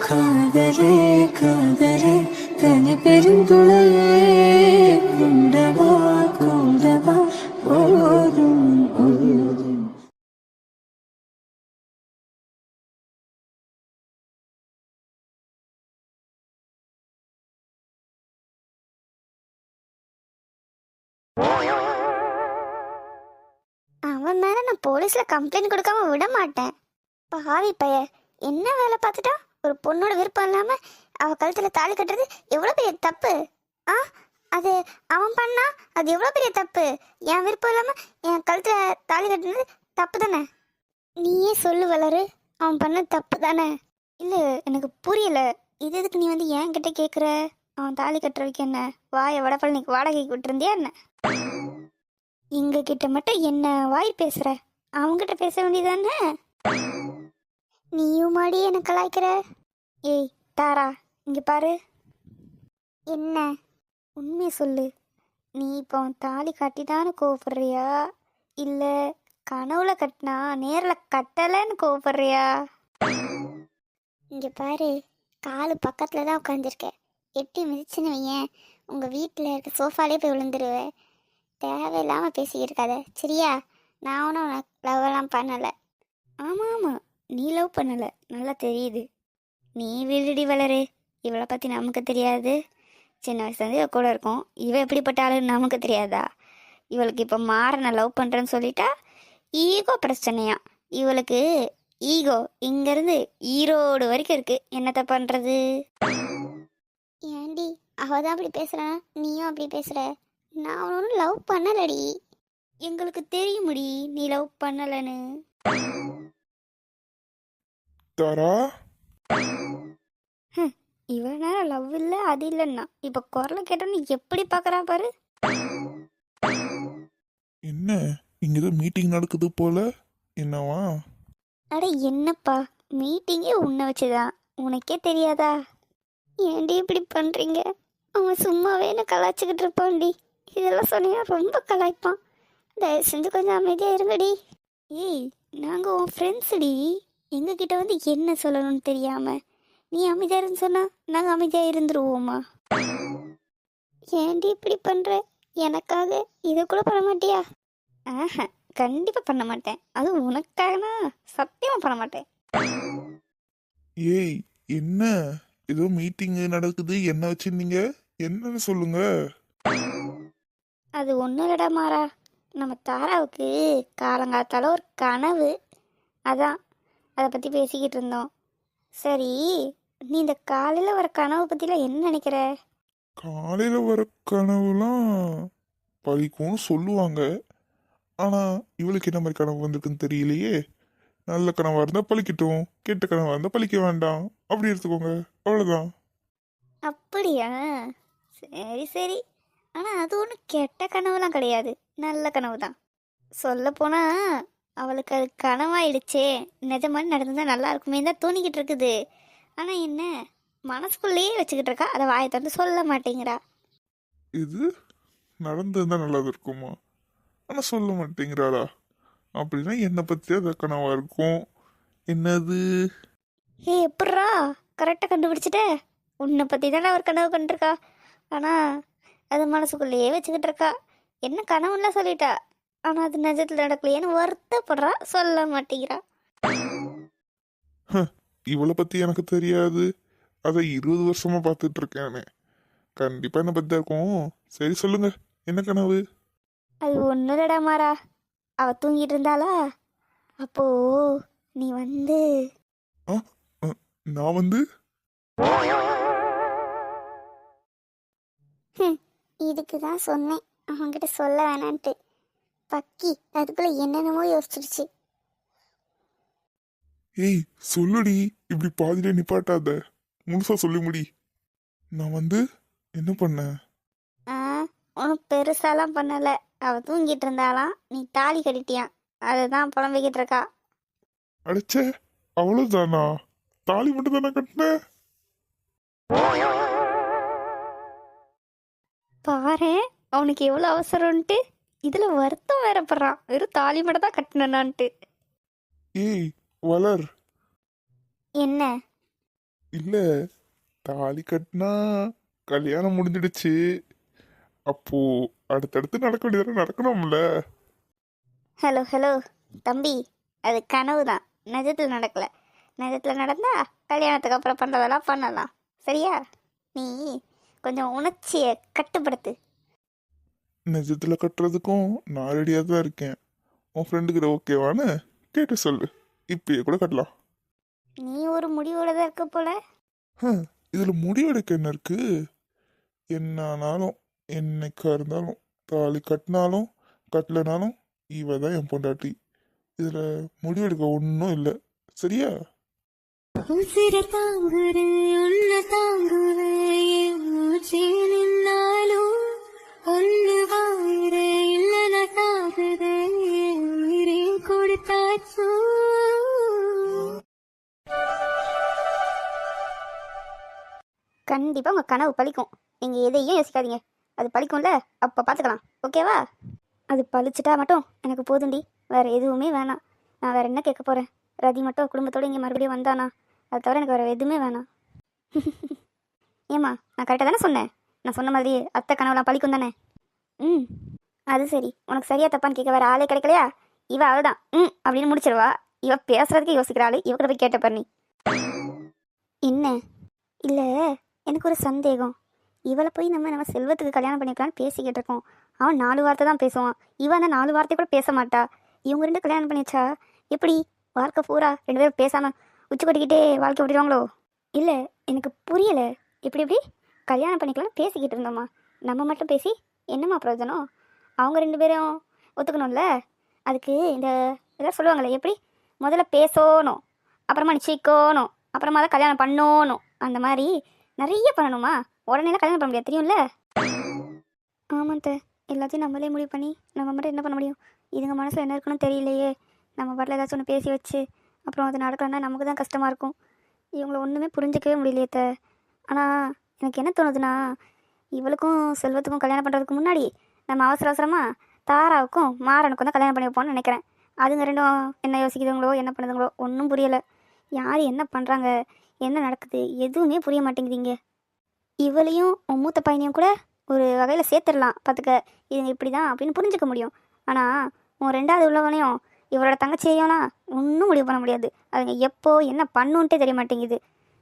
காதலே காதலே தனி பெருந்துளையே குண்டவா கூடவா போதும் உள்ளது. அவன் மேல நான் போலீஸ்ல கம்ப்ளைண்ட் கொடுக்காம விட மாட்டேன். பாவி பைய என்ன வேலை பார்த்துட்டா? ஒரு பொண்ணோட விருப்பம் இல்லாம அவ கழுத்துல தாலி கட்டுறது எவ்வளவு பெரிய தப்பு. ஆ அது அவன் பண்ணா அது எவ்வளவு பெரிய தப்பு. என் விருப்பம் இல்லாம என் கழுத்துல தாலி கட்டுறது தப்பு தானே? நீயே சொல்லு வளரு, அவன் பண்ண தப்பு தானே? இல்ல எனக்கு புரியல. இது எதுக்கு நீ வந்து என் கிட்ட கேக்குற? அவன் தாலி கட்டுறதுக்கு என்ன வாய வடப்பழனிக்கு வாடகைக்கு விட்டுருந்தியா என்ன? எங்க கிட்ட மட்டும் என்ன வாய் பேசுற? அவங்கிட்ட பேச வேண்டியதானே? நீயும் மாடி என்ன கலாய்க்கிற? ஏய் தாரா, இங்க பாரு. என்ன? உண்மையை சொல்லு. நீ இப்போ தாலி கட்டிதான்னு கோவப்படுறியா, இல்ல கனவுல கட்டினா நேரில் கட்டலைன்னு கோவப்படுறியா? இங்க பாரு, காலு பக்கத்துல தான் உட்காந்துருக்க. எட்டி மிதிச்சுன்னு வையேன், உங்க வீட்டில் இருக்க சோஃபாலே போய் விழுந்துருவேன். தேவையில்லாமல் பேசிக்கிட்டு இருக்காத சரியா? நான் ஒன்றும் உனக்கு லவ்வெல்லாம் பண்ணலை. ஆமாம் ஆமாம், நீ லவ் பண்ணலை, நல்லா தெரியுது. நீ விடுடி வளரு, இவளை பற்றி நமக்கு தெரியாது. சின்ன வயசுலேருந்து இவ கூட இருக்கும். இவ எப்படிப்பட்ட ஆளுன்னு நமக்கு தெரியாதா? இவளுக்கு இப்போ மாற நான் லவ் பண்ணுறேன்னு சொல்லிட்டா ஈகோ பிரச்சனையா? இவளுக்கு ஈகோ இங்கேருந்து ஈரோடு வரைக்கும் இருக்குது. என்னத்தை பண்ணுறது? ஏண்டி அவள் தான் அப்படி பேசுகிறான், நீயும் அப்படி பேசுகிற? நான் ஒன்றும் லவ் பண்ணலடி. எங்களுக்கு தெரியுமுடி நீ லவ் பண்ணலன்னு. தாரா, இவ்வளோ நேரம் லவ் இல்லை அது இல்லைன்னா இப்போ குரலை கேட்டோன்னு எப்படி பார்க்குறா பாரு. என்ன இங்க ஏதோ மீட்டிங் நடக்குது போல, என்னவா? அட என்னப்பா, மீட்டிங்கே உன்னை வச்சுதான், உனக்கே தெரியாதா? ஏண்டி இப்படி பண்ணுறீங்க? அவன் சும்மாவே என்ன கலாய்ச்சிக்கிட்டு இருப்பான்டி. இதெல்லாம் சொன்னீங்கன்னா ரொம்ப கலாய்ப்பான். தயவு செஞ்சு கொஞ்சம் அமைதியாக இருங்கடி. ஏய், நாங்கள் உன் ஃப்ரெண்ட்ஸுடி. எங்ககிட்ட வந்து என்ன சொல்லணும்னு தெரியாம நீ அமைதியாக இருந்து சொன்னா நாங்கள் அமைதியாக இருந்துருவோமா? ஏண்டி இப்படி பண்ணுற? எனக்காக இதை கூட பண்ண மாட்டியா? ஆஹா, கண்டிப்பாக பண்ண மாட்டேன். அதுவும் உனக்காகனா சத்தியமாக பண்ண மாட்டேன். ஏய், என்ன ஏதோ மீட்டிங் நடக்குது, என்ன வச்சிருந்தீங்க, என்னன்னு சொல்லுங்க. அது ஒன்றும் இல்லடா மாறா, நம்ம தாராவுக்கு காலங்காத்தால ஒரு கனவு, அதான் அதை பற்றி பேசிக்கிட்டு இருந்தோம். சரி, நீ இந்த காலையில் வர கனவை பற்றிலாம் என்ன நினைக்கிற? காலையில வர கனவுலாம் பழிக்கும்னு சொல்லுவாங்க. ஆனா இவளுக்கு என்ன மாதிரி கனவு வந்திருக்குன்னு தெரியலையே. நல்ல கனவா இருந்தா பழிக்கட்டும், கெட்ட கனவா இருந்தா பழிக்க வேண்டாம், அப்படி எடுத்துக்கோங்க, அவ்வளவுதான். அப்படியா? சரி சரி. ஆனால் அது ஒன்றும் கெட்ட கனவுலாம் கிடையாது, நல்ல கனவு தான். சொல்லப்போனால் அவளுக்கு அது கனவாயிடுச்சே, நிஜமான நடந்துதான் நல்லா இருக்குமே தான் தோணிக்கிட்டு இருக்குது. ஆனால் என்ன, மனசுக்குள்ளேயே வச்சுக்கிட்டு இருக்கா, அதை வாயை திறந்து சொல்ல மாட்டேங்கிறா. இது நடந்திருந்தா நல்லது இருக்குமா, ஆனா சொல்ல மாட்டேங்கிறாளா? அப்படின்னா என்னை பத்தி அது கனவா இருக்கும். என்னது? ஏ எப்பட்றா கரெக்டாக கண்டுபிடிச்சிட்ட? உன்னை பற்றி தானே அவர் கனவு கண்டிருக்கா, ஆனால் அது மனசுக்குள்ளேயே வச்சுக்கிட்டு இருக்கா. என்ன கனவுன்னா சொல்லிட்டா, ஆனால் அது நிஜத்தில் நடக்கலையேன்னு வருத்தப்படுறா, சொல்ல மாட்டேங்கிறா. இவளை பத்தி எனக்கு தெரியாது, அதை 20 வருஷமா பார்த்துட்டு இருக்கேனே. கண்டிப்பா என்ன பத்தி தான் இருக்கும். சரி சொல்லுங்க, என்ன கனவு? அது ஒன்றும் இல்லடா மாறா, அவ தூங்கிட்டு இருந்தாளா, அப்போ நீ வந்து ஆ, அ, நான் வந்து இதுக்கு தான் சொன்னேன் அவன்கிட்ட சொல்ல வேணான்ட்டு. பக்கி அதுக்குள்ள என்னென்னமோ யோசிச்சிருச்சு. ஏய் சொல்லுடி, இப்படி பாதியிலே நிப்பாட்டாத, முழுசா சொல்லி முடி. நான் வந்து என்ன பண்ணேன்? ஆ ஒன்றும் பெருசாலாம் பண்ணலை, அவ தூங்கிட்டு இருந்தாலாம், நீ தாலி கட்டிட்டியான், அதுதான் புலம்பிக்கிட்டு இருக்கா. அடைச்சே, அவ்வளவுதானா? தாலி மட்டும் தானே கட்டினேன். பாரு அவனுக்கு எவ்வளோ அவசரம்ன்ட்டு, இதில் வருத்தம் வேறப்படுறான், வெறும் தாலி மட்டும் தான் கட்டினான்ட்டு. ஏய் வளர், என்ன? இல்லை, தாலி கட்டினா கல்யாணம் முடிஞ்சிடுச்சு. அப்போ அடுத்தடுத்து நடக்க வேண்டியதெல்லாம் நடக்கணும்ல. ஹலோ ஹலோ தம்பி, அது கனவு தான், நிஜத்தில் நடக்கல. நிஜத்தில் நடந்தா கல்யாணத்துக்கு அப்புறம் பண்ணுறதெல்லாம் பண்ணலாம், சரியா? நீ கொஞ்சம் உணர்ச்சியை கட்டுப்படுத்து. நிஜத்தில் கட்டுறதுக்கும் நான் ரெடியாக தான் இருக்கேன். உன் ஃப்ரெண்டுக்கிட்ட ஓகேவான்னு கேட்டு சொல்லு, இப்பயே கூட கட்டலாம். நீ ஒரு முடிவோட தான் இருக்க போல. இதில் முடிவெடுக்க என்ன இருக்கு? என்னானாலும் என்னைக்கா இருந்தாலும் தாலி கட்டினாலும் கட்டலனாலும் இவ தான் என் பொண்டாட்டி. இதில் முடிவெடுக்க ஒன்றும் இல்லை, சரியா? உசிர தாங்குற உள்ள தாங்குற என் மூச்சே நின்னாலும் ஒன்று வாங்குற இல்லைனா தாங்குற என் உயிரே கொடுத்தாச்சும். கண்டிப்பாக உங்கள் கனவு பழிக்கும். நீங்கள் எதையும் யோசிக்காதீங்க, அது பழிக்கும்ல, அப்போ பார்த்துக்கலாம், ஓகேவா? அது பழிச்சிட்டா மட்டும் எனக்கு போதுண்டி, வேறு எதுவுமே வேணாம். நான் வேறு என்ன கேட்க போகிறேன்? ரதி மட்டும் குடும்பத்தோடு இங்கே மறுபடியும் வந்தானா, அது தவிர எனக்கு வேறு எதுவுமே வேணாம். ஏம்மா, நான் கரெக்டாக தானே சொன்னேன்? நான் சொன்ன மாதிரி அத்தை கனவுலாம் பழிக்கும் தானே? ம், அது சரி. உனக்கு சரியா தப்பான்னு கேட்க வேறு ஆளே கிடைக்கலையா? இவ அவள் தான் அப்படின்னு முடிச்சிருவா. இவ பேசுறதுக்கு யோசிக்கிறாள். இவக்கிட்ட போய் கேட்ட பண்ணி என்ன? இல்லை, எனக்கு ஒரு சந்தேகம். இவளை போய் நம்ம செல்வத்துக்கு கல்யாணம் பண்ணிக்கலான்னு பேசிக்கிட்டு இருக்கோம். அவன் 4 வார்த்தை தான் பேசுவான், இவன் அந்த 4 வார்த்தை கூட பேச மாட்டா. இவங்க 2 கல்யாணம் பண்ணி வச்சா எப்படி வாழ்க்கை பூரா 2 பேரும் பேசாமல் உச்சி கொட்டிக்கிட்டே வாழ்க்கை ஓட்டிடுவாங்களோ? இல்லை, எனக்கு புரியலை. எப்படி கல்யாணம் பண்ணிக்கலாம்னு பேசிக்கிட்டு இருந்தோம்மா, நம்ம மட்டும் பேசி என்னம்மா பிரயோஜனம்? அவங்க 2 பேரும் ஒத்துக்கணும்ல. அதுக்கு இந்த இதெல்லாம் சொல்லுவாங்களே, எப்படி முதல்ல பேசணும், அப்புறமா நிச்சயிக்கணும், அப்புறமா தான் கல்யாணம் பண்ணணும். அந்த மாதிரி நிறைய பண்ணணுமா? உடனே கல்யாணம் பண்ண முடியாது, தெரியும்ல? ஆமாம், எல்லாத்தையும் நம்மளே முடிவு பண்ணி நம்ம மட்டும் என்ன பண்ண முடியும்? இதுங்க மனசில் என்ன இருக்குன்னு தெரியலையே. நம்ம பாட்டில் ஏதாச்சும் ஒன்று பேசி வச்சு அப்புறம் அது நடக்கலன்னா நமக்கு தான் கஷ்டமாக இருக்கும். இவங்களை ஒன்றுமே புரிஞ்சிக்கவே முடியலையே. ஆனால் எனக்கு என்ன தோணுதுன்னா, இவளுக்கும் செல்வத்துக்கும் கல்யாணம் பண்ணுறதுக்கு முன்னாடி நம்ம அவசர அவசரமாக தாராவுக்கும் மாறனுக்கும் தான் கல்யாணம் பண்ணி வைப்போம்னு நினைக்கிறேன். அதுங்க 2ம் என்ன யோசிக்குதுங்களோ என்ன பண்ணுதுங்களோ ஒன்றும் புரியலை. யார் என்ன பண்ணுறாங்க, என்ன நடக்குது, எதுவுமே புரிய மாட்டேங்குதுங்க. இவளையும் உன் மூத்த பையனையும் கூட ஒரு வகையில் சேர்த்துடலாம், பார்த்துக்க. இதுங்க இப்படி தான் அப்படின்னு புரிஞ்சுக்க முடியும். ஆனால் உன் 2வது உள்ளவனையும் இவளோட தங்கச்சியையும்னா ஒன்றும் முடிவு பண்ண முடியாது. அதுங்க எப்போ என்ன பண்ணுன்ட்டே தெரிய மாட்டேங்குது.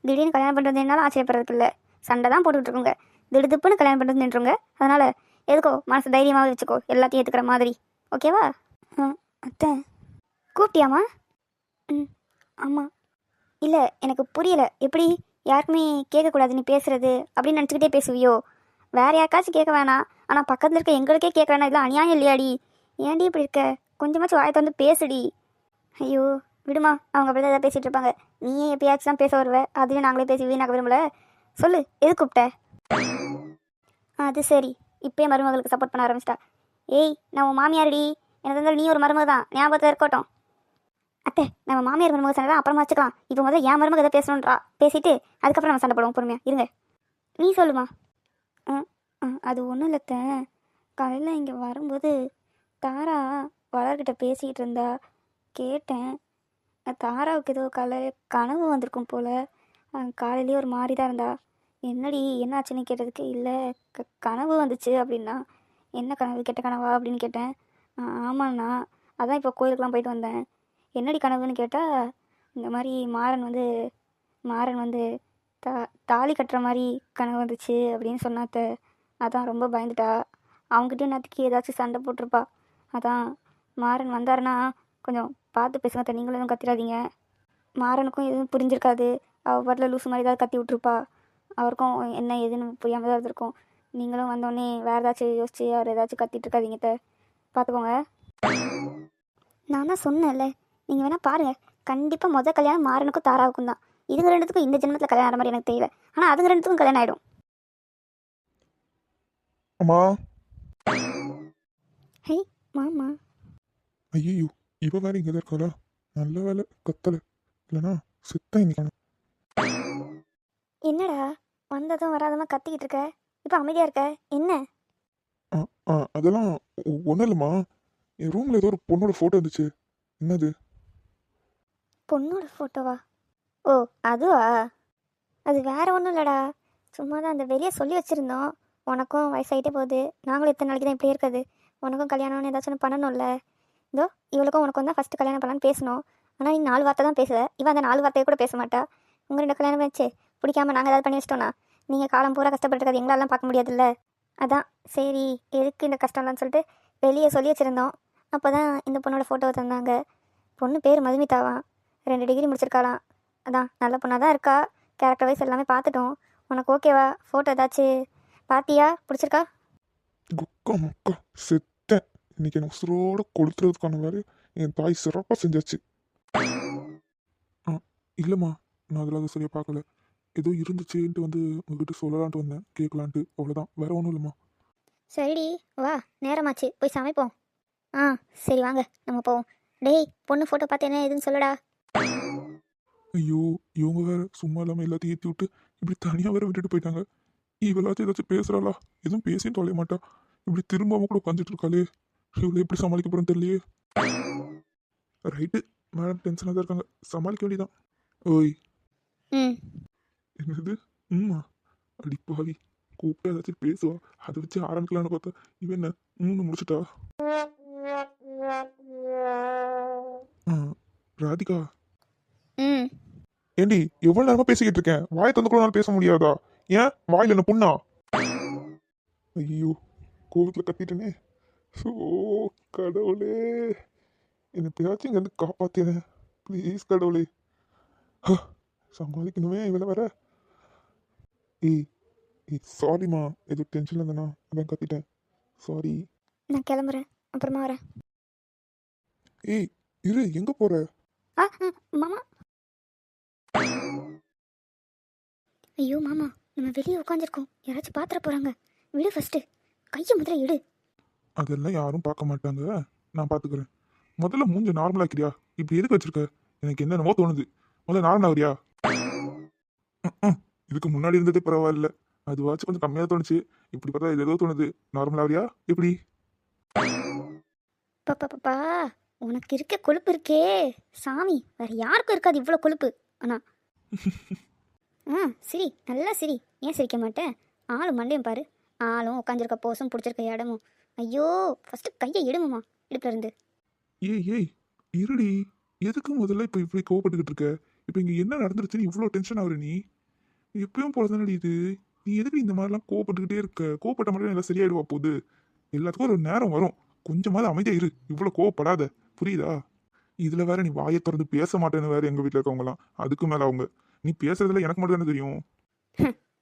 திடீர்னு கல்யாணம் பண்ணுறது என்னாலும் ஆச்சரியப்படுறதுக்கு இல்லை, சண்டை தான் போட்டுட்ருக்குங்க. திடுப்புன்னு கல்யாணம் பண்ணுறது நின்றுங்க. அதனால் எதுக்கோ மனசு தைரியமாக வச்சுக்கோ, எல்லாத்தையும் ஏற்றுக்கிற மாதிரி, ஓகேவா? அத்தை கூப்பிட்டியாம்மா? ம், ஆமாம். இல்லை, எனக்கு புரியலை. எப்படி யாருக்குமே கேட்கக்கூடாது நீ பேசுகிறது அப்படின்னு நினச்சிக்கிட்டே பேசுவியோ? வேறு யாருக்காச்சும் கேட்க வேணாம், ஆனால் பக்கத்தில் இருக்க எங்களுக்கே கேட்க வேணாம். இதெல்லாம் அநியாயம் இல்லையாடி? ஏன்டி இப்படி இருக்க? கொஞ்சமாச்சும் வாயத்தை வந்து பேசுடி. ஐயோ விடுமா, அவங்க அப்படி தான் ஏதாவது பேசிகிட்டு இருப்பாங்க. நீயே எப்பயாச்சும் தான் பேச வருவ, அதுவே நாங்களே பேசி வீணாக்க விரும்பல. சொல்லு, எது கூப்பிட்ட? அது சரி, இப்போயே மருமகளுக்கு சப்போர்ட் பண்ண ஆரம்பிச்சிட்டா. ஏய், நான் உன் மாமியாரடி, எனக்கு இருந்தாலும் நீ ஒரு மருமக தான், ஞாபகத்தில் இருக்கட்டும். அத்தை, நம்ம மாமியார் மருமக சண்டை தான் அப்புறமா வச்சுக்கலாம். இப்போ முதல்ல என் மருமக எதை பேசணுன்றா, பேசிட்டு அதுக்கப்புறம் நம்ம சண்டை போடுவோம். பொறுமையா இருங்க. நீ சொல்லுமா. அது ஒன்றும் இல்லத்த, காலையில் இங்கே வரும்போது தாரா வளர்கிட்ட பேசிகிட்டு இருந்தா கேட்டேன். தாராவுக்கு ஏதோ கனவு வந்திருக்கும் போல். காலையிலேயே ஒரு மாதிரி தான் இருந்தா. என்னடி என்னாச்சுன்னு கேட்டதுக்கு இல்லை கனவு வந்துச்சு அப்படின்னா. என்ன கனவு, கெட்ட கனவா அப்படின்னு கேட்டேன். ஆமாண்ணா, அதான் இப்போ கோயிலுக்கெலாம் போயிட்டு வந்தேன். என்னடி கனவுன்னு கேட்டால், இந்த மாதிரி மாறன் வந்து தாலி கட்டுற மாதிரி கனவு வந்துச்சு அப்படின்னு சொன்னாத்த. அதான் ரொம்ப பயந்துட்டா. அவங்ககிட்ட நேற்றுக்கு ஏதாச்சும் சண்டை போட்டிருப்பா. அதான் மாறன் வந்தாருன்னா கொஞ்சம் பார்த்து பேசுங்க, நீங்களும் எதுவும் கத்திராதீங்க. மாறனுக்கும் எதுவும் புரிஞ்சிருக்காது, அவள் பாட்டில் லூசு மாதிரி ஏதாவது கத்தி விட்ருப்பா. அவருக்கும் என்ன எதுன்னு புரியாமல் தான் இருந்திருக்கும். நீங்களும் வந்தோடனே வேறு ஏதாச்சும் யோசிச்சு அவர் ஏதாச்சும் கத்திட்டு இருக்காதீங்க, பார்த்துக்கோங்க. நான் தான் சொன்னேன்ல, நீங்கள் வேணால் பாருங்கள். கண்டிப்பாக மொதல் கல்யாணம் மாறனுக்கும் தாராவுக்கும் தான். இதுங்க 2த்துக்கும் இந்த ஜென்மத்தில் கல்யாணம் ஆகிற மாதிரி எனக்கு தெரியல. ஆனால் அதுங்க 2த்துக்கும் கல்யாணம் ஆகிடும். அம்மா. ஹை மாமா. ஐயோ, இவ வேற இங்கே தான் இருக்காளா? நல்ல வேலை கத்தலை, இல்லைனா சித்தம் இன்னைக்கு. என்னடா வந்ததும் வராதமாக கத்திக்கிட்டு இருக்க, இப்போ அமைதியாக இருக்க, என்ன? அதெல்லாம் ஒன்றும் இல்லைம்மா. என் ரூமில் ஏதோ ஒரு பொண்ணோட ஃபோட்டோ இருந்துச்சு. என்னது? பொண்ணோட ஃபோட்டோவா? ஓ அதுவா? அது வேற ஒன்றும் இல்லைடா, சும்மா தான் அந்த வெளியே சொல்லி வச்சுருந்தோம். உனக்கும் வயசாகிட்டே போகுது, நாங்களும் எத்தனை நாளைக்கு தான் இப்படி இருக்குது, உனக்கும் கல்யாணம்னு ஏதாச்சும் ஒன்று பண்ணணும்ல. இதோ இவளுக்கும் உனக்கும் தான் ஃபஸ்ட்டு கல்யாணம் பண்ணலான்னு பேசணும். ஆனால் நீ 4 வார்த்தை தான் பேசுவ, இவன் அந்த 4 வார்த்தையை கூட பேச மாட்டா. உங்கள் 2 கல்யாணம் வச்சு பிடிக்காம நாங்கள் ஏதாவது பண்ணி வச்சிட்டோன்னா நீங்கள் காலம் பூரா கஷ்டப்பட்டுருக்காது எங்களெல்லாம் பார்க்க முடியாதுல்ல. அதான் சரி எதுக்கு இந்த கஷ்டம்லான்னு சொல்லிட்டு வெளியே சொல்லி வச்சுருந்தோம். அப்போ தான் இந்த பொண்ணோட ஃபோட்டோவை தந்தாங்க. பொண்ணு பேர் மதுமிதாவான், 2 டிகிரி முடிச்சிருக்காளாம். அதான் நல்ல பொண்ணாக தான் இருக்கா, கேரக்டர் வைஸ் எல்லாமே பார்த்துட்டோம். உனக்கு ஓகேவா? ஃபோட்டோ ஏதாச்சும் பார்த்தியா? பிடிச்சிருக்கா? குக்கா மக்கா செத்தேன். இன்னைக்கு எனக்கு உசுரோட கொளுத்துறதுக்கான வேலையை என் தாய் சிறப்பாக செஞ்சாச்சு. ஆ இல்லைம்மா, நான் அதில் அதை சரியாக பார்க்கல. ஏதோ இருந்துச்சுன்ட்டு வந்து உங்ககிட்ட சொல்லலான்ட்டு வந்தேன், கேட்கலான்ட்டு, அவ்வளோதான், வேற ஒன்றும் இல்லைம்மா. சரிடி வா, நேரமாச்சு போய் சமைப்போம். ஆ சரி வாங்க நம்ம போவோம். டேய் பொண்ணு ஃபோட்டோ பார்த்து என்ன ஏதுன்னு சொல்லுடா. ஐயோ, இவங்க வேற சும்மா இல்லாமல் எல்லாத்தையும் ஏற்றி விட்டு இப்படி தனியாக வேற விட்டுட்டு போயிட்டாங்க. இவளாச்சும் ஏதாச்சும் பேசுகிறாளா? எதுவும் பேசின்னு தொலைய மாட்டா. இப்படி திரும்பாம கூட உட்காந்துட்டு இருக்காளே, இவளை எப்படி சமாளிக்க போகிறேன்னு தெரியலையே. ரைட்டு, மேடம் டென்ஷனாக தான் இருக்காங்க, சமாளிக்க வேண்டியதான். ஓய், ம் என்னது? அடி பாவி, கூப்பிட்டு ஏதாச்சும் பேசுவா, அதை வச்சு ஆரம்பிக்கலான்னு பார்த்தா இவன் என்ன முடிச்சுட்டா. ராதிகா, ம் ஏண்டி எவ்வளவு நேரமா பேசிக்கிட்டு இருக்கேன், வாயை தந்துக்கூட பேச முடியாதா? ஏன் வாயில் என்ன புண்ணா? ஐயோ, கோவத்தில் கத்திட்டேனே. ஸோ கடவுளே, என்னை பேச்சும் இங்கே வந்து காப்பாத்தினேன், ப்ளீஸ் கடவுளே. சமாளிக்கணுமே இவளை வர. ஏய் ஏய் சாரிம்மா, ஏதோ டென்ஷனில் இருந்தேனா, அதான் கத்திட்டேன், சாரி. நான் கிளம்புறேன், அப்புறமா வரேன். ஏய் இரு, எங்கே போற? மாமா. ஐயோ மாமா, நம்ம வெளியே உட்காந்துருக்கோம், யாராச்சும் பாத்திர போகிறாங்க. விடு ஃபஸ்ட்டு, கையை முதல்ல எடு. அதெல்லாம் யாரும் பார்க்க மாட்டாங்க, நான் பார்த்துக்கிறேன். முதல்ல மூஞ்ச நார்மலாக்கிறியா? இப்படி எதுக்கு வச்சிருக்க? எனக்கு என்னென்னமோ தோணுது. முதல்ல நார்மல் ஆகுறியா? இதுக்கு முன்னாடி இருந்ததே பரவாயில்ல, அதுவாச்சும் கொஞ்சம் கம்மியாக தோணுச்சு. இப்படி பார்த்தா இது ஏதோ தோணுது. நார்மல் ஆகுறியா எப்படி? பாப்பா உனக்கு இருக்க கொழுப்பு இருக்கே சாமி, வேற யாருக்கும் இருக்காது இவ்வளோ கொழுப்பு. அண்ணா சரி நல்லா சரி, ஏன் சிரிக்க மாட்டேன்? ஆளும் மண்டையும் பாரு, ஆளும் உட்காந்துருக்க போஸும் பிடிச்சிருக்க இடமும். ஐயோ ஃபஸ்ட்டு கையை எடுமுமா இடுப்புல இருந்து. ஏய் இருடி, எதுக்கு முதல்ல இப்போ இப்படி கோவப்பட்டுக்கிட்டு இருக்க? இப்போ இங்கே என்ன நடந்துருச்சுன்னு இவ்வளோ டென்ஷன் ஆகுற நீ? எப்பயும் போல தானே இது. நீ எதுக்கு இந்த மாதிரிலாம் கோவப்பட்டுக்கிட்டே இருக்க? கோவப்பட்ட மட்டும் எல்லாம் சரியாயிடுவா போகுது. எல்லாத்துக்கும் ஒரு நேரம் வரும், கொஞ்சமாவது அமைதியா இரு, இவ்வளோ கோவப்படாத, புரியுதா? இதுல வேற நீ வாயை திறந்து பேச மாட்டேன்னு வேற எங்க வீட்டில் இருக்கவங்களாம், அதுக்கு மேல அவங்க. நீ பேசுறதுல எனக்கு மட்டும் தானே தெரியும்.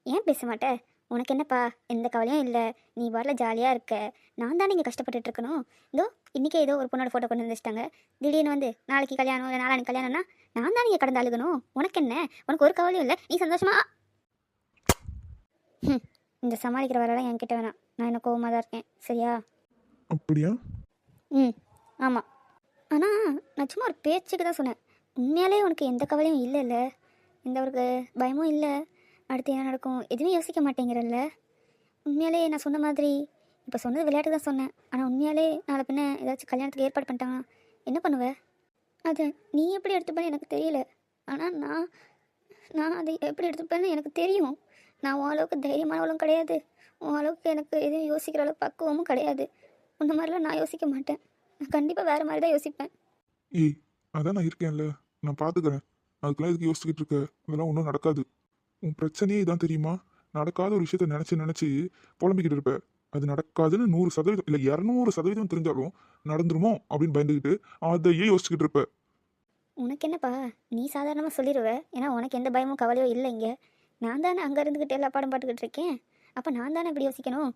ஏன் பேச மாட்டேன்? உனக்கு என்னப்பா, எந்த கவலையும் இல்லை, நீ வரல ஜாலியாக இருக்க. நான் தானே இங்கே கஷ்டப்பட்டுட்டு இருக்கணும். இதோ இன்றைக்கே ஏதோ ஒரு பொண்ணோட ஃபோட்டோ கொண்டு வந்துச்சிட்டாங்க, திடீர்னு வந்து நாளைக்கு கல்யாணம் இல்லை நாளைக்கு கல்யாணம்னா நான் தானே இங்கே கடந்து அழுகணும். உனக்கு என்ன? உனக்கு ஒரு கவலையும் இல்லை, நீ சந்தோஷமா. இந்த சமாளிக்கிற வேலைலாம் என்கிட்ட வேணாம், நான் என்ன கோவமாக தான் இருக்கேன் சரியா? அப்படியா? ஆமாம். ஆனால் நான் சும்மா ஒரு பேச்சுக்கு தான் சொன்னேன். உண்மையாலே உனக்கு எந்த கவலையும் இல்லைல்ல, எந்த ஒரு பயமும் இல்லை, அடுத்து என்ன நடக்கும் எதுவுமே யோசிக்க மாட்டேங்கிறல்ல? உண்மையாலே நான் சொன்ன மாதிரி, இப்போ சொன்னது விளையாட்டு தான் சொன்னேன், ஆனால் உண்மையாலே நாளை பின்ன ஏதாச்சும் கல்யாணத்துக்கு ஏற்பாடு பண்ணிட்டாங்கன்னா என்ன பண்ணுவேன்? அது நீ எப்படி எடுத்துப்பேன்னு எனக்கு தெரியல, ஆனால் நான் அதை எப்படி எடுத்துப்பேன்னு எனக்கு தெரியும். நான் உன் அளவுக்கு தைரியமானவளும் கிடையாது, உன் அளவுக்கு எனக்கு எதுவும் யோசிக்கிற அளவுக்கு பக்குவமும் கிடையாது. உன்ன மாதிரிலாம் நான் யோசிக்க மாட்டேன், நான் கண்டிப்பாக வேறு மாதிரி தான் யோசிப்பேன். ஏய் அதான் நான் இருக்கேன்ல, நான் பார்த்துக்கிறேன். அதுக்கெல்லாம் எதுக்கு யோசிச்சுக்கிட்டு இருக்க? அதெல்லாம் ஒன்றும் நடக்காது. உன் பிரச்சனையே இதான் தெரியுமா? நடக்காத ஒரு விஷயத்த நினச்சி புலம்பிக்கிட்டு இருப்ப. அது நடக்காதுன்னு 100% இல்லை 200% தெரிஞ்சாலும் நடந்துருமோ அப்படின்னு பயந்துக்கிட்டு அதையே யோசிச்சுக்கிட்டு இருப்ப. உனக்கு என்னப்பா, நீ சாதாரணமாக சொல்லிடுவ, ஏன்னா உனக்கு எந்த பயமும் கவலையோ இல்லை இங்கே. நான் தானே அங்கே இருந்துக்கிட்டு எல்லா பாடம் பாட்டுக்கிட்டு இருக்கேன், அப்போ நான் தானே இப்படி யோசிக்கணும்.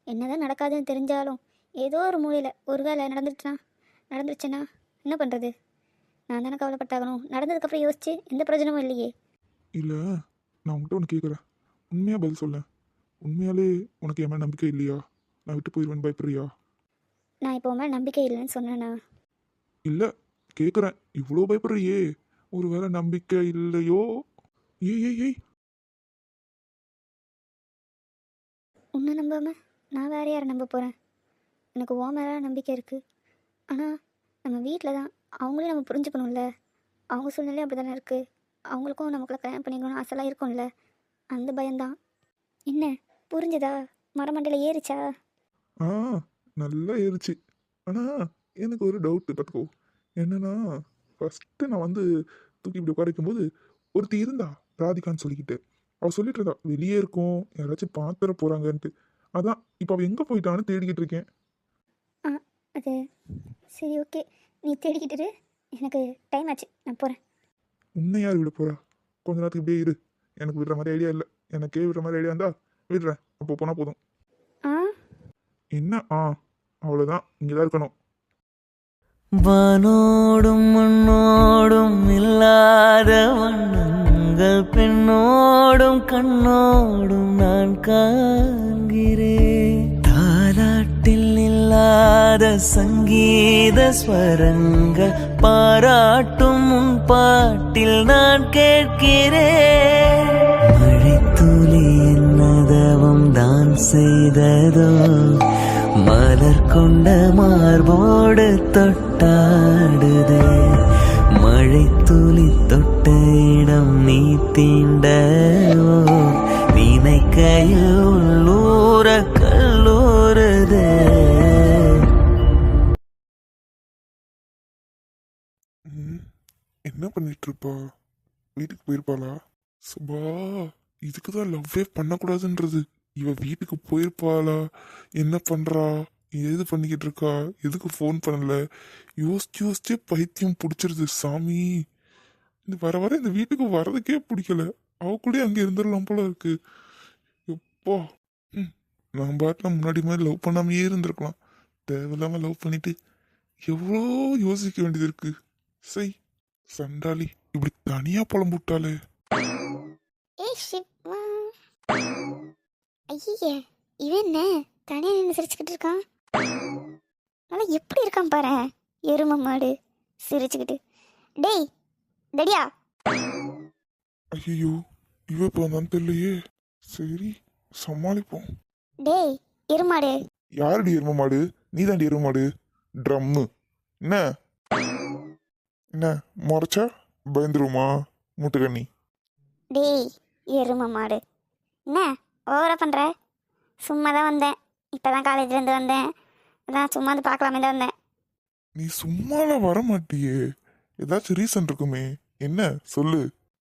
என்னதான் நடக்காதுன்னு தெரிஞ்சாலும் ஏதோ ஒரு மூலையில் ஒரு வேலை நடந்துருச்சுன்னா என்ன பண்ணுறது? நான் தானே கவலைப்பட்டாகணும். நடந்ததுக்கப்புறம் யோசிச்சு எந்த பிரயோஜனமும் இல்லையே. இல்லை, நான் உங்கள்கிட்ட ஒன்று கேட்குறேன், உண்மையாக பதில் சொல்ல. உண்மையாலே உனக்கு என் மேலே நம்பிக்கை இல்லையா? நான் விட்டு போயிடுவேன்னு பயப்படுறியா? நான் இப்போ மேலே நம்பிக்கை இல்லைன்னு சொன்னேண்ணா? இல்லை, கேட்குறேன், இவ்வளோ பயப்படுறியே, ஒரு வேளை நம்பிக்கை இல்லையோ? ஏய் உன்னை நம்பாமல் நான் வேற யாரை நம்ப போகிறேன்? எனக்கு ஓ மேலே நம்பிக்கை இருக்குது, ஆனால் நம்ம வீட்டில் தான் அவங்களையும் நம்ம புரிஞ்சுக்கணும்ல. அவங்க சூழ்நிலையும் அப்படி தானே இருக்குது, அவங்களுக்கும் நமக்குள்ள கல்யாணம் பண்ணிக்கணும்னு ஆசைலாம் இருக்கும்ல. அந்த பயம்தான். என்ன புரிஞ்சுதா? மரமண்டையில் ஏறிச்சா? ஆ நல்லா ஏறிச்சு. ஆனால் எனக்கு ஒரு டவுட்டு பார்த்துக்கோ. என்னன்னா ஃபஸ்ட்டு நான் வந்து தூக்கி இப்படி உட்கார வைக்கும்போது ஒருத்தி இருந்தா, ராதிகான்னு சொல்லிக்கிட்டு. அவள் சொல்லிட்டு இருந்தா வெளியே இருக்கோம், யாராச்சும் பார்த்துட போகிறாங்கன்ட்டு. அதான் இப்போ அவள் எங்கே போயிட்டான்னு தேடிக்கிட்டு இருக்கேன். ஆ அது சரி, ஓகே. நீ தேடிக்கிட்டு இரு. எனக்கு டைம் ஆச்சு, நான் போகிறேன். உன்னை யார் விட போகிறா? கொஞ்ச நேரத்துக்கு இப்படியே இரு. எனக்கு விடுற மாதிரி ஐடியா இல்லை. எனக்கே விடுற மாதிரி ஐடியா இருந்தா விடுறேன். அப்போ போனால் போதும். ஆ என்ன அவ்வளோதான், இங்கே தான் இருக்கணும். வானோடும் மண்ணோடும் இல்லாத வண்ணங்கள் பெண்ணோடும் கண்ணோடும் நான் காண்கிறேன். தாலாட்டில் இல்லாத சங்கீத ஸ்வரங்கள் பாராட்டும் உன் பாட்டில் நான் கேட்கிறேன். மழைத்துளி என்னதவம் தான் செய்ததோ, மலர் கொண்ட மார்போடு தொட்டாடுதே. மழை துளி தொட்ட இடம் நீ தீண்டவோ, நினைக்கையில் உள்ளூர கல்லூருதே. என்ன பண்ணிட்டு இருப்பா? வீட்டுக்கு போயிருப்பாளா? சுபா, இதுக்கு தான் லவ்வே பண்ணக்கூடாதுன்றது. இவ வீட்டுக்கு போயிருப்பாளா? என்ன பண்றா? ஏது பண்ணிக்கிட்டு இருக்கா? எதுக்கு ஃபோன் பண்ணல? யோசிச்சு யோசிச்சே பைத்தியம் பிடிச்சிருது சாமி. இந்த வர வர இந்த வீட்டுக்கு வர்றதுக்கே பிடிக்கல. அவ கூட அங்கே இருந்துடலாம் போல இருக்கு. எப்பா, நான் பாட்டில் முன்னாடி மாதிரி லவ் பண்ணாமையே இருந்திருக்கலாம். தேவையில்லாம லவ் பண்ணிட்டு எவ்வளோ யோசிக்க வேண்டியது இருக்கு. சை, சண்டாளி இப்படி தனியா புலம்புட்டாலே. ஏய் சிவா, ஐயே, இவன் என்ன தனியாக நின்று சிரிச்சுக்கிட்டு இருக்கான்? நல்லா எப்படி இருக்கான் பாரு, எரும மாடு சிரிச்சுக்கிட்டு. டேய் டடியா. ஐயோ, இவ இப்போ வந்தான்னு தெரியலையே. சரி, சமாளிப்போம். டேய் எருமாடு. யாருடி எரும மாடு? நீ தாண்டி எரும மாடு. ட்ரம்மு. என்ன என்ன முறைச்சா பயந்துருமா முட்டுக்கண்ணி? டேய் எரும மாடு, என்ன ஓவரா பண்ணுற? சும்மா தான் வந்தேன், இப்போ தான் காலேஜ்லேருந்து வந்தேன். அதான் சும்மா வந்து பார்க்கலாமே தான் வந்தேன். நீ சும்மாலாம் வர மாட்டியே, ஏதாச்சும் ரீசன் இருக்குமே. என்ன சொல்லு.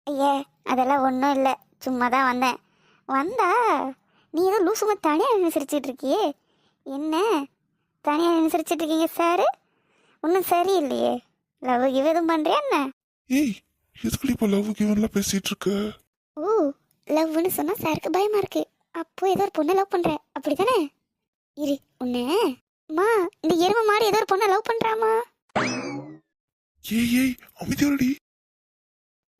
ஐயே அதெல்லாம் ஒன்றும் இல்லை, சும்மா தான் வந்தேன். வந்தா நீ ஏதோ லூசுமா தனியாக நின்று சிரிச்சிட்டு இருக்கியே. என்ன தனியாக நின்று சிரிச்சிட்டு இருக்கீங்க சார்? ஒன்றும் சரியில்லையே. லவ் கிவ் எதுவும் பண்ணுறியா என்ன? ஏய், எதுக்குடி இப்போ லவ் கிவன்லாம் பேசிட்டு இருக்க? ஓ, லவ்னு சொன்னால் சாருக்கு பயமாக இருக்கு. அப்போ ஏதோ ஒரு பொண்ணை லவ் பண்ணுற அப்படி தானே? இரு உன்ன மா, இந்த எரும மாடு ஏதோ ஒரு பொண்ணை லவ் பண்ணுறாமா? ஏய் அமைதியாடி.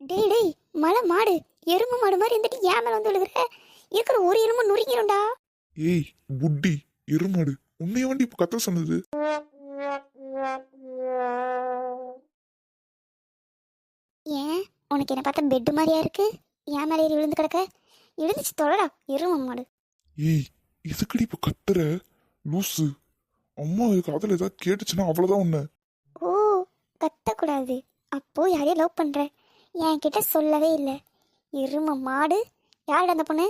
டேய் டேய் மலை மாடு, எரும மாடு மாதிரி இருந்துட்டு ஏன் மேலே வந்து விழுகிற? இருக்கிற ஒரு எருமை நுறுங்கிடும்டா. ஏய் புட்டி எருமாடு, உன்னைய வண்டி இப்போ கத்த சொன்னது. ஏன் உனக்கு என்ன பார்த்தா பெட்டு மாதிரியா இருக்கு? ஏன் மேலே ஏறி விழுந்து கிடக்க? எழுந்துச்சு தொலைடா எரும மாடு. ஏய், எதுக்குடி இப்போ கத்துற லூசு? அம்மா காதல் ஏதாவது கேட்டுச்சுன்னா அவ்வளோதான் உன்னை. ஓ, கத்தக்கூடாது. அப்போ யாரையும் லவ் பண்ற? என்கிட்ட சொல்லவே இல்லை. எரும மாடு. யாரோட அந்த பொண்ணு?